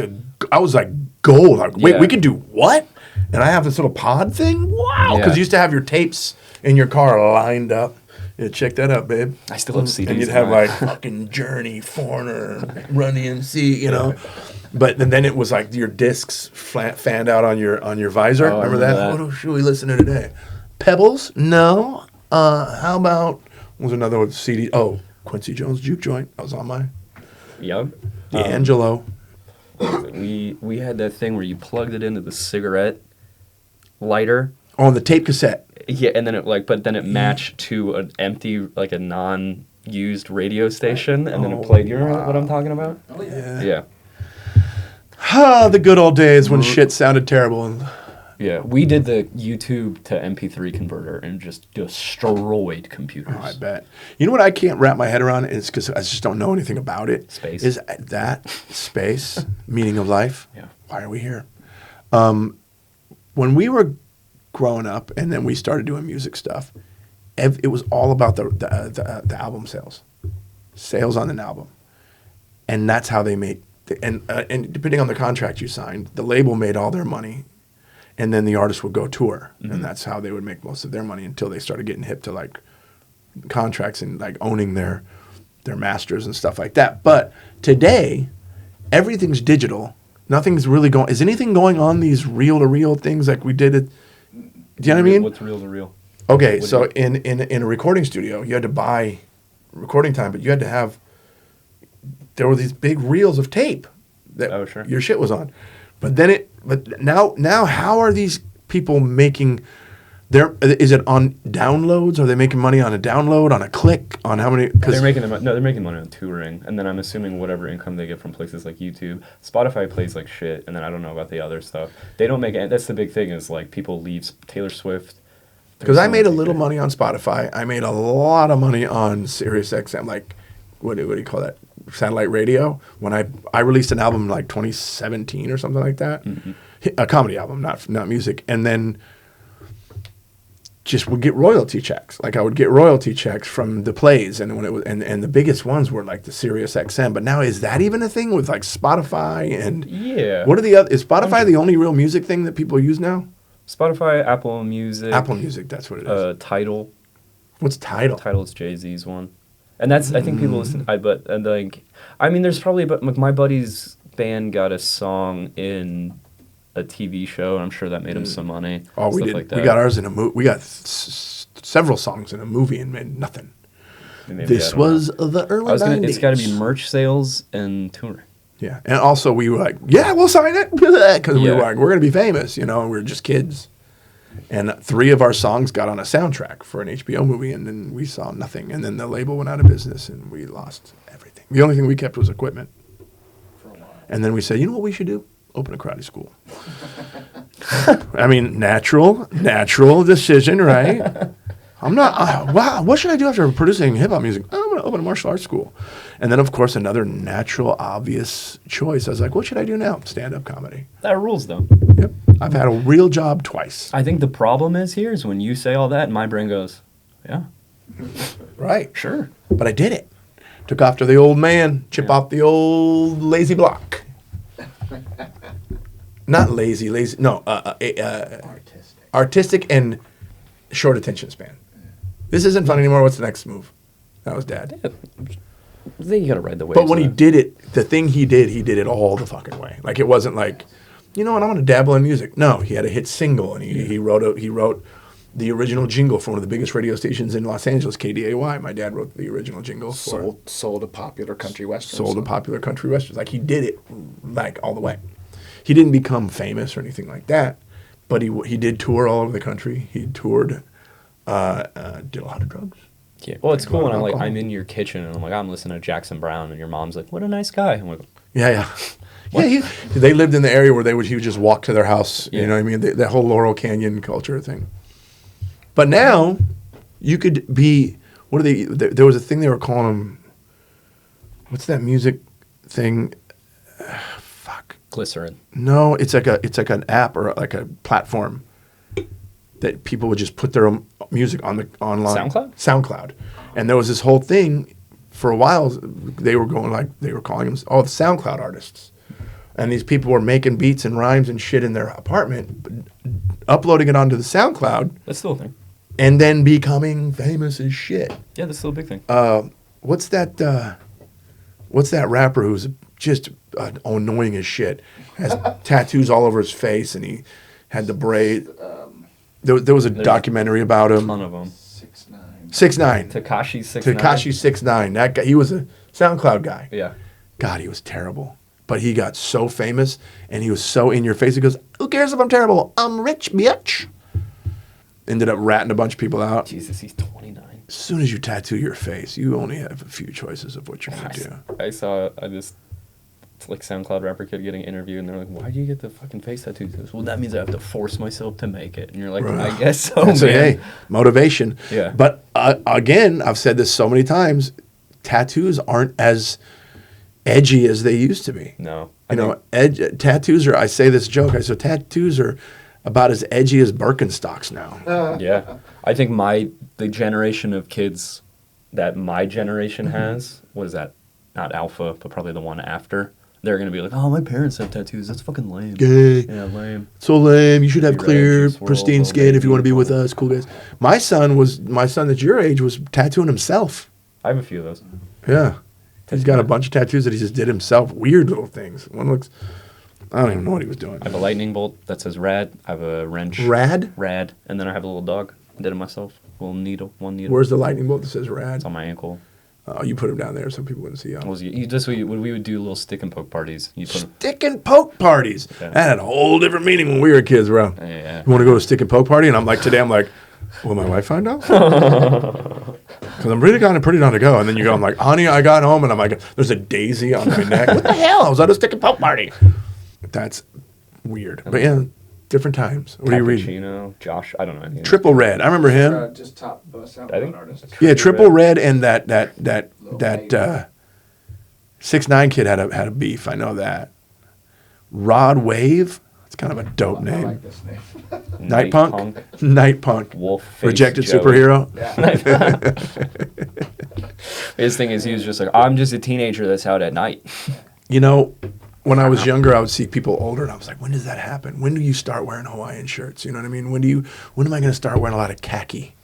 [SPEAKER 1] I was like gold. Like, wait,
[SPEAKER 2] Yeah.
[SPEAKER 1] we could do what? And I have this little pod thing? Wow. Because
[SPEAKER 2] Yeah.
[SPEAKER 1] you used to have your tapes in your car lined up. Yeah, check that out, babe.
[SPEAKER 2] I still have CDs.
[SPEAKER 1] And you'd
[SPEAKER 2] in
[SPEAKER 1] have
[SPEAKER 2] mine.
[SPEAKER 1] like fucking Journey, Foreigner, Run DMC, you know. But then it was like your discs fanned out on your visor.
[SPEAKER 2] Oh, I
[SPEAKER 1] remember
[SPEAKER 2] remember
[SPEAKER 1] that?
[SPEAKER 2] that.
[SPEAKER 1] What should we listen to today? Pebbles? No. How about what was another one? CD? Oh, Quincy Jones Juke Joint. That was on mine.
[SPEAKER 2] Yep.
[SPEAKER 1] D'Angelo.
[SPEAKER 2] We had that thing where you plugged it into the cigarette lighter.
[SPEAKER 1] On the tape cassette.
[SPEAKER 2] Yeah, and then it matched to an empty, like a non-used radio station, and then it played. You know what I'm talking about?
[SPEAKER 3] Oh, yeah.
[SPEAKER 2] Yeah.
[SPEAKER 1] Ah, the good old days when shit sounded terrible. And
[SPEAKER 2] Yeah, we did the YouTube to MP3 converter and just destroyed computers.
[SPEAKER 1] I bet. You know what I can't wrap my head around is because I just don't know anything about it.
[SPEAKER 2] Space.
[SPEAKER 1] Is that space, meaning of life?
[SPEAKER 2] Yeah.
[SPEAKER 1] Why are we here? When we were growing up and then we started doing music stuff, it was all about the album sales on an album. And that's how they made, and depending on the contract you signed, the label made all their money. And then the artist would go tour, and that's how they would make most of their money until they started getting hip to like contracts and like owning their masters and stuff like that. But today, everything's digital. Nothing's really going. Is anything going on these reel-to-reel things like we did? Do you know what I mean?
[SPEAKER 2] What's reel to reel?
[SPEAKER 1] Okay,
[SPEAKER 2] What
[SPEAKER 1] so
[SPEAKER 2] do you-
[SPEAKER 1] in a recording studio, you had to buy recording time, but you had to have. There were these big reels of tape that
[SPEAKER 2] Oh, sure.
[SPEAKER 1] your shit was on. But now how are these people making is it on downloads? Are they making money on a download, on a click, on how many?
[SPEAKER 2] They're making they're making money on touring, and then I'm assuming whatever income they get from places like YouTube. Spotify plays like shit, and then I don't know about the other stuff. They don't make it. That's the big thing is like people leave Taylor Swift.
[SPEAKER 1] Because I made a little money on Spotify. I made a lot of money on Sirius XM, like what do you call that? Satellite radio. When I released an album in like 2017 or something like that, a comedy album, not music, and then just would get royalty checks. Like I would get royalty checks from the plays, and when it was, and the biggest ones were like the Sirius XM. But now is that even a thing with like Spotify and
[SPEAKER 2] Yeah.
[SPEAKER 1] What are the other? Is Spotify the only real music thing that people use now?
[SPEAKER 2] Spotify, Apple Music.
[SPEAKER 1] Apple Music, that's what it is.
[SPEAKER 2] Tidal.
[SPEAKER 1] What's Tidal?
[SPEAKER 2] Tidal is Jay-Z's one. And that's, I think people listen, there's probably, but like, my buddy's band got a song in a TV show, and I'm sure that made him some money.
[SPEAKER 1] Oh, we
[SPEAKER 2] stuff
[SPEAKER 1] did.
[SPEAKER 2] Like that.
[SPEAKER 1] We got ours in a movie. We got several songs in a movie and made nothing.
[SPEAKER 2] Maybe,
[SPEAKER 1] This was the early 90s.
[SPEAKER 2] It's got to be merch sales and touring.
[SPEAKER 1] Yeah, and also we were like, yeah, we'll sign it because we were
[SPEAKER 2] Yeah.
[SPEAKER 1] like, we're gonna be famous, and we were just kids. And 3 of our songs got on a soundtrack for an HBO movie, and then we saw nothing. And then the label went out of business, and we lost everything. The only thing we kept was equipment. And then we said, you know what we should do? Open a karate school. I mean, natural decision, right? I'm not, wow, what should I do after producing hip-hop music? I'm going to open a martial arts school. And then, of course, another natural, obvious choice. I was like, what should I do now? Stand-up comedy.
[SPEAKER 2] That rules, though.
[SPEAKER 1] Yep. I've had a real job twice.
[SPEAKER 2] I think the problem is when you say all that, and my brain goes, yeah,
[SPEAKER 1] Right.
[SPEAKER 2] sure.
[SPEAKER 1] But I did it. Took after the old man, chip off the old lazy block. Not lazy, no, artistic and short attention span. This isn't fun anymore. What's the next move? That was Dad.
[SPEAKER 2] I think you got to ride the wave.
[SPEAKER 1] But when he did it, the thing he did it all the fucking way. Like it wasn't like, you know what, I'm going to dabble in music. No, he had a hit single, and he wrote the original jingle for one of the biggest radio stations in Los Angeles, KDAY. My dad wrote the original jingle.
[SPEAKER 3] Sold a popular country western.
[SPEAKER 1] Sold a popular country western. Like he did it like all the way. He didn't become famous or anything like that, but he did tour all over the country. He toured, did a lot of drugs.
[SPEAKER 2] Yeah. Well, it's cool when
[SPEAKER 1] alcohol.
[SPEAKER 2] I'm in your kitchen and I'm like, I'm listening to Jackson Brown, and your mom's like, what a nice guy. I'm like,
[SPEAKER 1] Yeah. Yeah, they lived in the area where he would just walk to their house.
[SPEAKER 2] Yeah.
[SPEAKER 1] You know what I mean? That whole Laurel Canyon culture thing. But now, you could be, there was a thing they were calling them, what's that music thing? Fuck.
[SPEAKER 2] glycerin.
[SPEAKER 1] No, it's like an app or like a platform that people would just put their own music on the online. SoundCloud. And there was this whole thing for a while. They were calling them the SoundCloud artists. And these people were making beats and rhymes and shit in their apartment, uploading it onto the SoundCloud.
[SPEAKER 2] That's still a thing.
[SPEAKER 1] And then becoming famous as shit.
[SPEAKER 2] Yeah, that's still a big thing.
[SPEAKER 1] What's that rapper who's just annoying as shit? Has tattoos all over his face, and he had the braid. There was a documentary about him.
[SPEAKER 2] A ton of them.
[SPEAKER 1] 6ix9ine.
[SPEAKER 2] Tekashi 6ix9ine.
[SPEAKER 1] Tekashi 6ix9ine. That guy, he was a SoundCloud guy.
[SPEAKER 2] Yeah.
[SPEAKER 1] God, he was terrible. But he got so famous, and he was so in your face. He goes, "Who cares if I'm terrible? I'm rich, bitch." Ended up ratting a bunch of people out.
[SPEAKER 2] Jesus, he's 29.
[SPEAKER 1] As soon as you tattoo your face, you only have a few choices of what you're going to do.
[SPEAKER 2] I saw this SoundCloud rapper kid getting interviewed, and they're like, "Why do you get the fucking face tattoos?" He goes, "Well, that means I have to force myself to make it." And you're like,
[SPEAKER 1] Right.
[SPEAKER 2] "I guess so,
[SPEAKER 1] So,
[SPEAKER 2] man."
[SPEAKER 1] hey, motivation.
[SPEAKER 2] Yeah.
[SPEAKER 1] But again, I've said this so many times, tattoos aren't as edgy as they used to be.
[SPEAKER 2] No.
[SPEAKER 1] Tattoos are, I say this joke, I said tattoos are about as edgy as Birkenstocks now.
[SPEAKER 2] Yeah. I think the generation of kids that my generation has, what is that? Not Alpha, but probably the one after. They're going to be like, "Oh, my parents have tattoos. That's fucking lame."
[SPEAKER 1] Gay.
[SPEAKER 2] Yeah, lame.
[SPEAKER 1] So lame. You should have
[SPEAKER 2] Be
[SPEAKER 1] clear,
[SPEAKER 2] red, swirl,
[SPEAKER 1] pristine
[SPEAKER 2] little
[SPEAKER 1] skin if you want to be
[SPEAKER 2] baby.
[SPEAKER 1] with us, cool guys. My son that's your age was tattooing himself.
[SPEAKER 2] I have a few of those.
[SPEAKER 1] Yeah. He's got a bunch of tattoos that he just did himself. Weird little things. One looks, I don't even know what he was doing.
[SPEAKER 2] I have a lightning bolt that says rad. I have a wrench.
[SPEAKER 1] Rad?
[SPEAKER 2] Rad. And then I have a little dog. I did it myself. One needle.
[SPEAKER 1] Where's the lightning bolt that says rad?
[SPEAKER 2] It's on my ankle.
[SPEAKER 1] Oh, you put him down there so people wouldn't see you.
[SPEAKER 2] When we would do little stick and poke parties. You put 'em-
[SPEAKER 1] Stick and poke parties.
[SPEAKER 2] Yeah.
[SPEAKER 1] That had a whole different meaning when we were kids, bro.
[SPEAKER 2] Yeah.
[SPEAKER 1] You want to go to a stick and poke party? And I'm like, today I'm like, will my wife find out? Because I'm really kind of pretty down to go. And then you go, I'm like, honey, I got home. And I'm like, there's a daisy on my neck. What the hell? I was at a stick and poke party. That's weird. But yeah, different times. What are you reading?
[SPEAKER 2] Cappuccino, Josh, I don't know anything.
[SPEAKER 1] Triple Red. I remember him.
[SPEAKER 3] Just top
[SPEAKER 2] I think.
[SPEAKER 3] artist.
[SPEAKER 1] Yeah, Triple Red and that 6ix9ine kid had a beef. I know that. Rod Wave. It's kind of a dope
[SPEAKER 3] I
[SPEAKER 1] name.
[SPEAKER 3] like this name.
[SPEAKER 1] Night Punk? Night Punk.
[SPEAKER 2] Wolf.
[SPEAKER 1] Rejected superhero?
[SPEAKER 2] His thing is he was just like, I'm just a teenager that's out at night.
[SPEAKER 1] You know, when I was younger, I would see people older, and I was like, when does that happen? When do you start wearing Hawaiian shirts? You know what I mean? When am I going to start wearing a lot of khaki?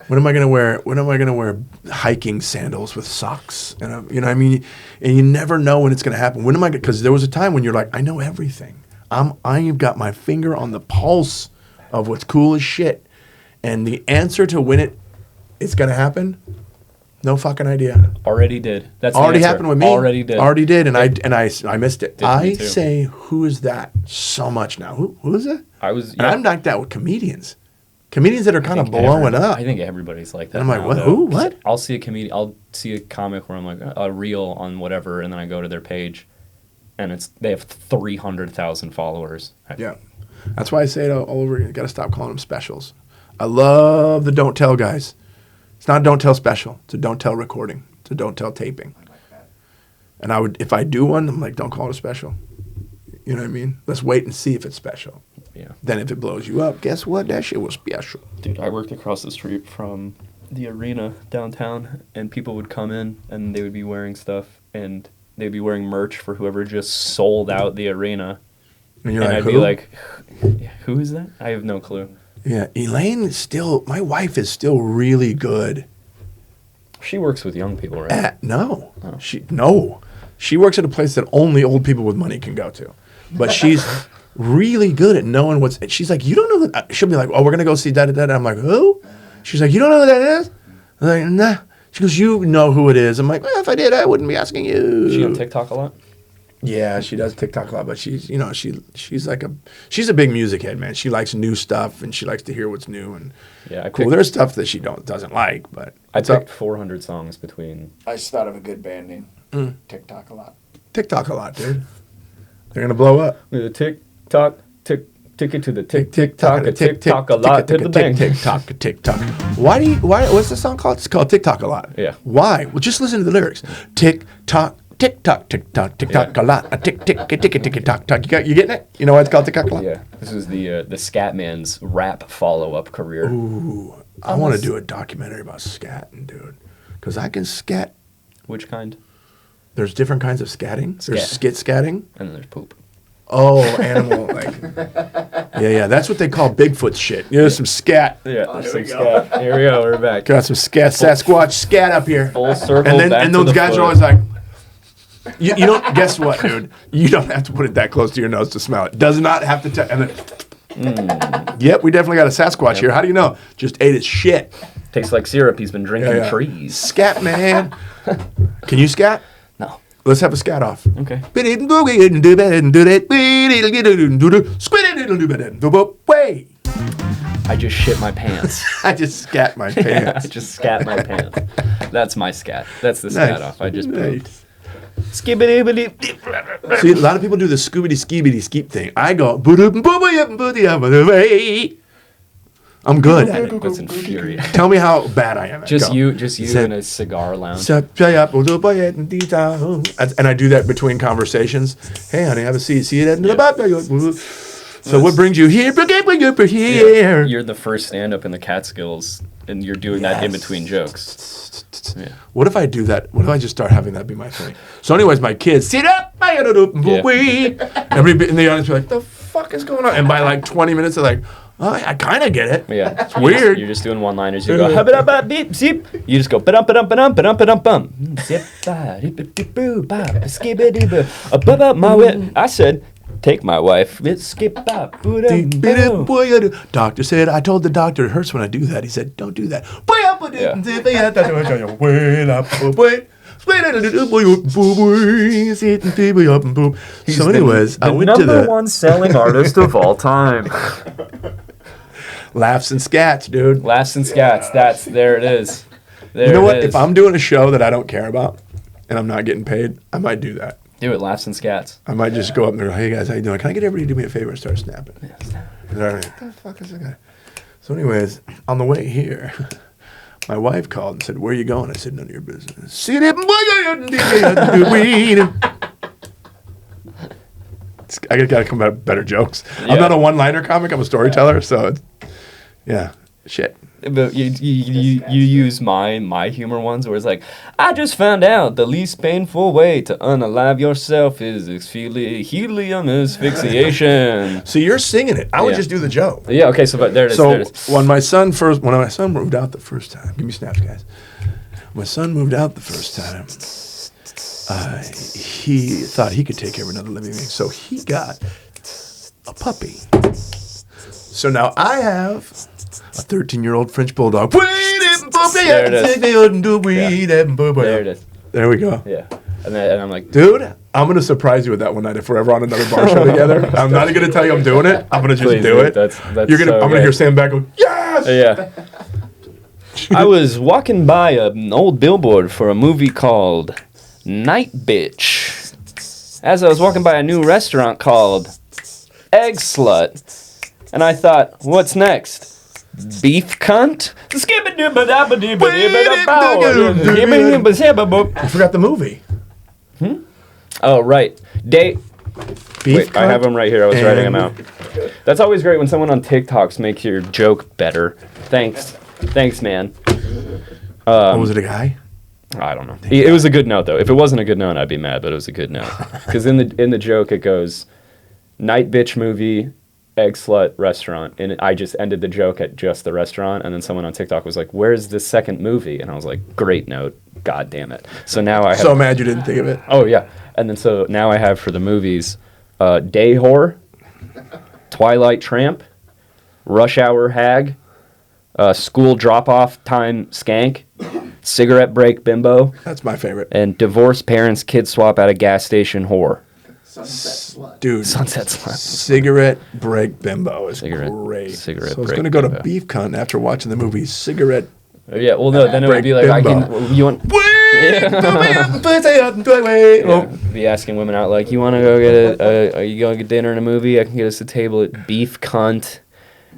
[SPEAKER 1] When am I going to wear hiking sandals with socks? And you know what I mean? And you never know when it's going to happen. When am I? Because there was a time when you're like, I know everything. I've got my finger on the pulse of what's cool as shit. And the answer to when it's going to happen, no fucking idea.
[SPEAKER 2] Already did. That's
[SPEAKER 1] already happened with me.
[SPEAKER 2] Already did.
[SPEAKER 1] Already did, and I missed it. I
[SPEAKER 2] too.
[SPEAKER 1] say, who is that so much now? Who is it? And I'm like that with comedians. Comedians that are kind of blowing up.
[SPEAKER 2] I think everybody's like that.
[SPEAKER 1] And I'm like,
[SPEAKER 2] now,
[SPEAKER 1] what?
[SPEAKER 2] though.
[SPEAKER 1] Who? What?
[SPEAKER 2] I'll see a comic where I'm like a reel on whatever, and then I go to their page, and they have 300,000 followers.
[SPEAKER 1] Yeah, that's why I say it all over again. You got to stop calling them specials. I love the don't tell guys. It's not a don't tell special. It's a don't tell recording. It's a don't tell taping. And I would, if I do one, I'm like, don't call it a special. You know what I mean? Let's wait and see if it's special.
[SPEAKER 2] Yeah.
[SPEAKER 1] Then if it blows you up, guess what? That shit was special.
[SPEAKER 2] Dude, I worked across the street from the arena downtown, and people would come in, and they would be wearing stuff, and they'd be wearing merch for whoever just sold out the arena.
[SPEAKER 1] And you're
[SPEAKER 2] and
[SPEAKER 1] like,
[SPEAKER 2] I'd
[SPEAKER 1] who?
[SPEAKER 2] be like, who is that? I have no clue.
[SPEAKER 1] Yeah, Elaine is still, my wife is still really good.
[SPEAKER 2] She works with young people, right?
[SPEAKER 1] No. She works at a place that only old people with money can go to. But she's really good at knowing she's like, you don't know that. She'll be like, oh, we're going to go see da-da-da. I'm like, who? She's like, you don't know who that is? I'm like, nah. She goes, you know who it is. I'm like, well, if I did, I wouldn't be asking you.
[SPEAKER 2] Is she on TikTok a lot?
[SPEAKER 1] Yeah, she does TikTok a lot, but she's a big music head, man. She likes new stuff, and she likes to hear what's new. And
[SPEAKER 2] yeah,
[SPEAKER 1] there's stuff that she doesn't like, but
[SPEAKER 2] I picked 400 songs between.
[SPEAKER 3] I just thought of a good band name. TikTok a lot.
[SPEAKER 1] TikTok a lot, dude. They're gonna blow up.
[SPEAKER 2] TikTok, tick it to the TikTok a lot to the bank.
[SPEAKER 1] TikTok. Why? What's the song called? It's called TikTok a lot.
[SPEAKER 2] Yeah.
[SPEAKER 1] Why? Well, just listen to the lyrics. TikTok. TikTok a lot. Tick tock. You getting it? You know why it's called TikTok a lot?
[SPEAKER 2] Yeah. This is the Scat Man's rap follow-up career.
[SPEAKER 1] Ooh, I want to do a documentary about scatting, dude, because I can scat.
[SPEAKER 2] Which kind?
[SPEAKER 1] There's different kinds of scatting. There's skit scatting.
[SPEAKER 2] And then there's poop.
[SPEAKER 1] Oh, animal, like, yeah, that's what they call Bigfoot shit. You know, some scat.
[SPEAKER 2] Yeah, there's some scat. Here we go, we're back.
[SPEAKER 1] Got some scat, Sasquatch scat up here.
[SPEAKER 2] Full circle.
[SPEAKER 1] And those guys are always like, you don't, guess what, dude? You don't have to put it that close to your nose to smell it. Does not have to, and then, yep, we definitely got a Sasquatch here. How do you know? Just ate his shit.
[SPEAKER 2] Tastes like syrup. He's been drinking trees.
[SPEAKER 1] Scat, man. Can you scat?
[SPEAKER 2] No.
[SPEAKER 1] Let's have a scat off.
[SPEAKER 2] Okay.
[SPEAKER 1] Way.
[SPEAKER 2] I just shit my pants.
[SPEAKER 1] I just scat my pants.
[SPEAKER 2] I just scat my pants. That's my scat. That's the scat off. I just pooped.
[SPEAKER 1] Skibbity. See, a lot of people do the scoobity skeep thing. I go, I'm good at it.
[SPEAKER 2] That's infuriating.
[SPEAKER 1] Tell me how bad I am at it.
[SPEAKER 2] Just you in a cigar lounge.
[SPEAKER 1] And I do that between conversations. Hey, honey, have a seat. See it. So what brings you here?
[SPEAKER 2] Yeah. You're the first stand-up in the Catskills, and you're doing that in between jokes. Yeah.
[SPEAKER 1] What if I do that? What if I just start having that be my thing? So anyways, my kids, sit up. Everybody in the audience be like, the fuck is going on? And by like 20 minutes, they're like, oh, I kind of get it.
[SPEAKER 2] Yeah.
[SPEAKER 1] It's weird.
[SPEAKER 2] You're just doing one-liners. You go, beep, zip. You just go, ba-dum. I said, take my wife.
[SPEAKER 1] Doctor said, I told the doctor it hurts when I do that. He said, don't do that. So anyways, I went to the
[SPEAKER 2] number one selling artist of all time.
[SPEAKER 1] Laughs and Scats, dude.
[SPEAKER 2] Laughs and Scats. There it is.
[SPEAKER 1] You know what? If I'm doing a show that I don't care about and I'm not getting paid, I might do that.
[SPEAKER 2] Do it, Laughs and Scats.
[SPEAKER 1] I might just go up and go, hey guys, how you doing? Can I get everybody to do me a favor and start snapping?
[SPEAKER 2] Yeah, snap.
[SPEAKER 1] And they're like, what the fuck is that guy? So anyways, on the way here, my wife called and said, where are you going? I said, none of your business. I gotta come up with better jokes.
[SPEAKER 2] Yeah.
[SPEAKER 1] I'm not a one-liner comic. I'm a storyteller. So, yeah, shit.
[SPEAKER 2] But you use my humor ones where it's like, I just found out the least painful way to unalive yourself is helium asphyxiation.
[SPEAKER 1] So you're singing it. I would
[SPEAKER 2] Yeah.
[SPEAKER 1] just do the joke.
[SPEAKER 2] Yeah, okay, so but there it is.
[SPEAKER 1] So
[SPEAKER 2] there it is.
[SPEAKER 1] when my son moved out the first time, give me snaps, guys. When my son moved out the first time, he thought he could take care of another living being, so he got a puppy. So now I have a 13-year-old French bulldog.
[SPEAKER 2] There it is. There it is.
[SPEAKER 1] There we go.
[SPEAKER 2] Yeah. And I'm like,
[SPEAKER 1] Dude, I'm going to surprise you with that one night if we're ever on another bar show together. I'm not going to tell you I'm doing it. I'm going to just
[SPEAKER 2] Please,
[SPEAKER 1] do
[SPEAKER 2] dude,
[SPEAKER 1] it.
[SPEAKER 2] that's
[SPEAKER 1] I'm going to hear Sam back go, yes!
[SPEAKER 2] yeah. I was walking by an old billboard for a movie called Night Bitch. As I was walking by a new restaurant called Egg Slut. And I thought, what's next? Beef cunt?
[SPEAKER 1] You forgot the movie.
[SPEAKER 2] Oh, right.
[SPEAKER 1] Beef
[SPEAKER 2] Wait, I have them right here. I was writing them out. That's always great when someone on TikToks makes your joke better. Thanks, man.
[SPEAKER 1] Was it a guy?
[SPEAKER 2] I don't know. It was a good note though. If it wasn't a good note, I'd be mad. But it was a good note because in the joke it goes, "Night bitch movie, egg slut restaurant," and I just ended the joke at just the restaurant. And then someone on TikTok was like, "Where's the second movie?" And I was like, "Great note. God damn it." So now I have.
[SPEAKER 1] So mad you didn't think of it.
[SPEAKER 2] Oh yeah, and then so now I have for the movies, Day Whore, Twilight Tramp, Rush Hour Hag, School Drop Off Time Skank, Cigarette Break Bimbo,
[SPEAKER 1] That's my favorite.
[SPEAKER 2] and Divorced Parents Kid Swap at a Gas Station Whore.
[SPEAKER 1] Dude,
[SPEAKER 2] Sunset Slut.
[SPEAKER 1] Cigarette Break Bimbo is
[SPEAKER 2] Cigarette
[SPEAKER 1] great.
[SPEAKER 2] Cigarette
[SPEAKER 1] so I was
[SPEAKER 2] Break
[SPEAKER 1] going to go to
[SPEAKER 2] Bimbo.
[SPEAKER 1] Beef Cunt after watching the movie Cigarette.
[SPEAKER 2] Yeah, well no, then it would
[SPEAKER 1] Break
[SPEAKER 2] be like
[SPEAKER 1] Bimbo.
[SPEAKER 2] you want. Yeah. Be asking women out like, you want to go get are you going to get dinner and a movie? I can get us a table at Beef Cunt,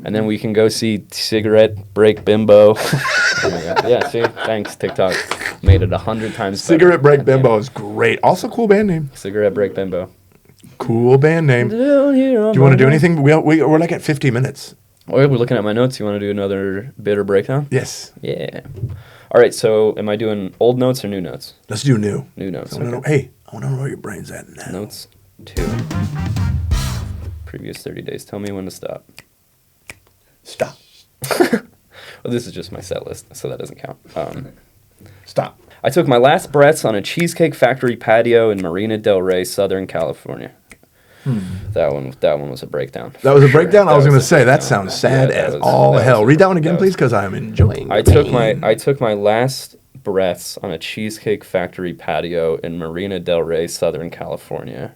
[SPEAKER 2] and then we can go see Cigarette Break Bimbo. Yeah, see, thanks TikTok, made it 100 times better.
[SPEAKER 1] Cigarette Break Bimbo is great. Also, cool band name.
[SPEAKER 2] Cigarette Break Bimbo.
[SPEAKER 1] Cool band name. Do you want to do anything? We're like at 50 minutes.
[SPEAKER 2] Oh, we're looking at my notes. You want to do another bit or breakdown?
[SPEAKER 1] Yes.
[SPEAKER 2] Yeah. All right. So, am I doing old notes or new notes?
[SPEAKER 1] Let's do new.
[SPEAKER 2] New notes.
[SPEAKER 1] I wanna know, hey, I want to know where your brain's at now.
[SPEAKER 2] Notes 2. Previous 30 days. Tell me when to stop.
[SPEAKER 1] Stop.
[SPEAKER 2] Well, this is just my set list, so that doesn't count.
[SPEAKER 1] Stop.
[SPEAKER 2] I took my last breaths on a Cheesecake Factory patio in Marina Del Rey, Southern California. That one was a breakdown.
[SPEAKER 1] That was a breakdown? I was going to say, that
[SPEAKER 2] breakdown.
[SPEAKER 1] sounds sad
[SPEAKER 2] Yeah, that
[SPEAKER 1] as
[SPEAKER 2] was-
[SPEAKER 1] all
[SPEAKER 2] that
[SPEAKER 1] hell.
[SPEAKER 2] was-
[SPEAKER 1] Read that one again,
[SPEAKER 2] that
[SPEAKER 1] please,
[SPEAKER 2] was-
[SPEAKER 1] because I'm enjoying
[SPEAKER 2] I
[SPEAKER 1] it.
[SPEAKER 2] took my last breaths on a Cheesecake Factory patio in Marina Del Rey, Southern California.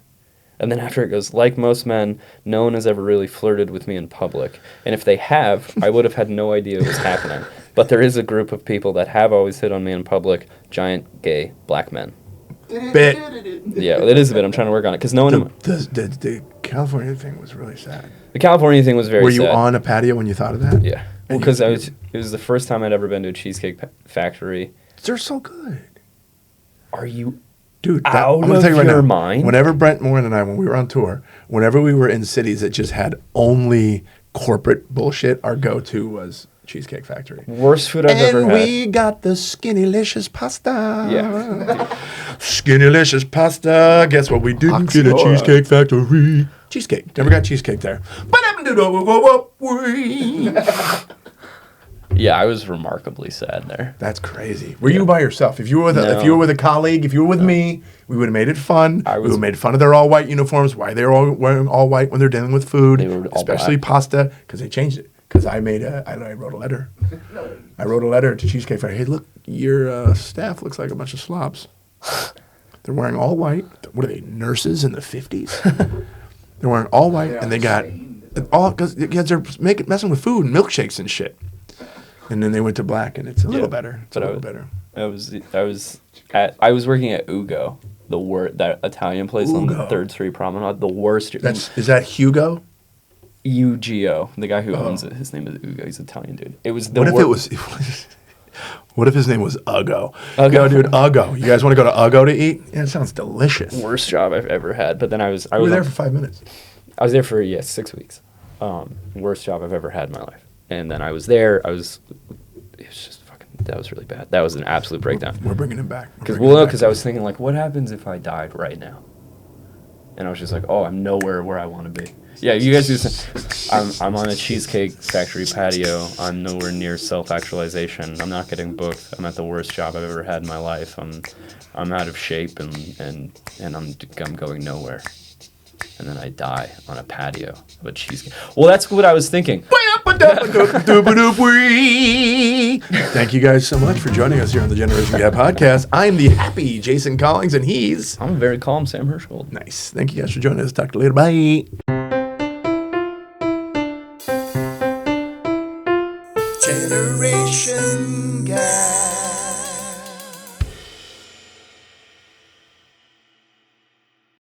[SPEAKER 2] And then after it goes, like most men, no one has ever really flirted with me in public. And if they have, I would have had no idea it was happening. But there is a group of people that have always hit on me in public, giant gay black men.
[SPEAKER 1] Bit.
[SPEAKER 2] Yeah, it is a bit. I'm trying to work on it because no one.
[SPEAKER 1] The California thing was really sad.
[SPEAKER 2] The California thing was very
[SPEAKER 1] Were you
[SPEAKER 2] sad.
[SPEAKER 1] on a patio when you thought of that?
[SPEAKER 2] Yeah. Well, because it was the first time I'd ever been to a Cheesecake Factory.
[SPEAKER 1] They're so good.
[SPEAKER 2] Are you
[SPEAKER 1] Dude,
[SPEAKER 2] out
[SPEAKER 1] I'm gonna
[SPEAKER 2] of
[SPEAKER 1] tell you right
[SPEAKER 2] your
[SPEAKER 1] now,
[SPEAKER 2] mind?
[SPEAKER 1] Whenever Brent Morin and I, when we were on tour, whenever we were in cities that just had only corporate bullshit, our go-to was Cheesecake Factory.
[SPEAKER 2] Worst food I've ever
[SPEAKER 1] And
[SPEAKER 2] had.
[SPEAKER 1] we got the Skinnylicious pasta.
[SPEAKER 2] Yeah.
[SPEAKER 1] Skinnylicious pasta. Guess what? We didn't get a
[SPEAKER 3] Oxymoron.
[SPEAKER 1] Cheesecake Factory. Cheesecake. Never got cheesecake there.
[SPEAKER 2] Yeah, I was remarkably sad there.
[SPEAKER 1] That's crazy. Were you by yourself? If you were with
[SPEAKER 2] No.
[SPEAKER 1] if you were with a colleague, if you were with me, we would have made it fun. We would have made fun of their all white uniforms. Why they're all wearing all white when they're dealing with food,
[SPEAKER 2] They were all
[SPEAKER 1] especially
[SPEAKER 2] black.
[SPEAKER 1] pasta, because they changed it. Because I wrote a letter. I wrote a letter to Cheesecake Factory. Hey, look, your staff looks like a bunch of slobs. They're wearing all white. What are they, nurses in the 50s? They're wearing all white, and they got all because they're messing with food and milkshakes and shit. And then they went to black, and it's a little better. It's
[SPEAKER 2] But
[SPEAKER 1] a little better.
[SPEAKER 2] I was working at Ugo, that Italian place on
[SPEAKER 1] Ugo.
[SPEAKER 2] 3rd Street Promenade. The worst.
[SPEAKER 1] Is that Hugo?
[SPEAKER 2] Ugo, the guy who owns it. His name is Ugo. He's an Italian dude. It was the
[SPEAKER 1] What if
[SPEAKER 2] wor-
[SPEAKER 1] it was? What if his name was Uggo?
[SPEAKER 2] Uggo.
[SPEAKER 1] Yo, dude, Uggo. You guys want to go to Uggo to eat? Yeah, it sounds delicious.
[SPEAKER 2] Worst job I've ever had. But then I was
[SPEAKER 1] We were there for 5 minutes.
[SPEAKER 2] I was there for 6 weeks. Worst job I've ever had in my life. And then I was there. It was just fucking. That was really bad. That was an absolute breakdown.
[SPEAKER 1] We're bringing him back.
[SPEAKER 2] Because I was thinking like, what happens if I died right now? And I was just like, oh, I'm nowhere where I want to be. Yeah, you guys do this. I'm on a Cheesecake Factory patio. I'm nowhere near self-actualization. I'm not getting booked. I'm at the worst job I've ever had in my life. I'm out of shape and I'm going nowhere. And then I die on a patio of a cheesecake. Well, that's what I was thinking.
[SPEAKER 1] Thank you guys so much for joining us here on the Generation Gap podcast. I'm the happy Jason Collins, and he's...
[SPEAKER 2] I'm a very calm Sam Hirschgold.
[SPEAKER 1] Nice. Thank you guys for joining us. Talk to you later. Bye.
[SPEAKER 3] Generation Gap.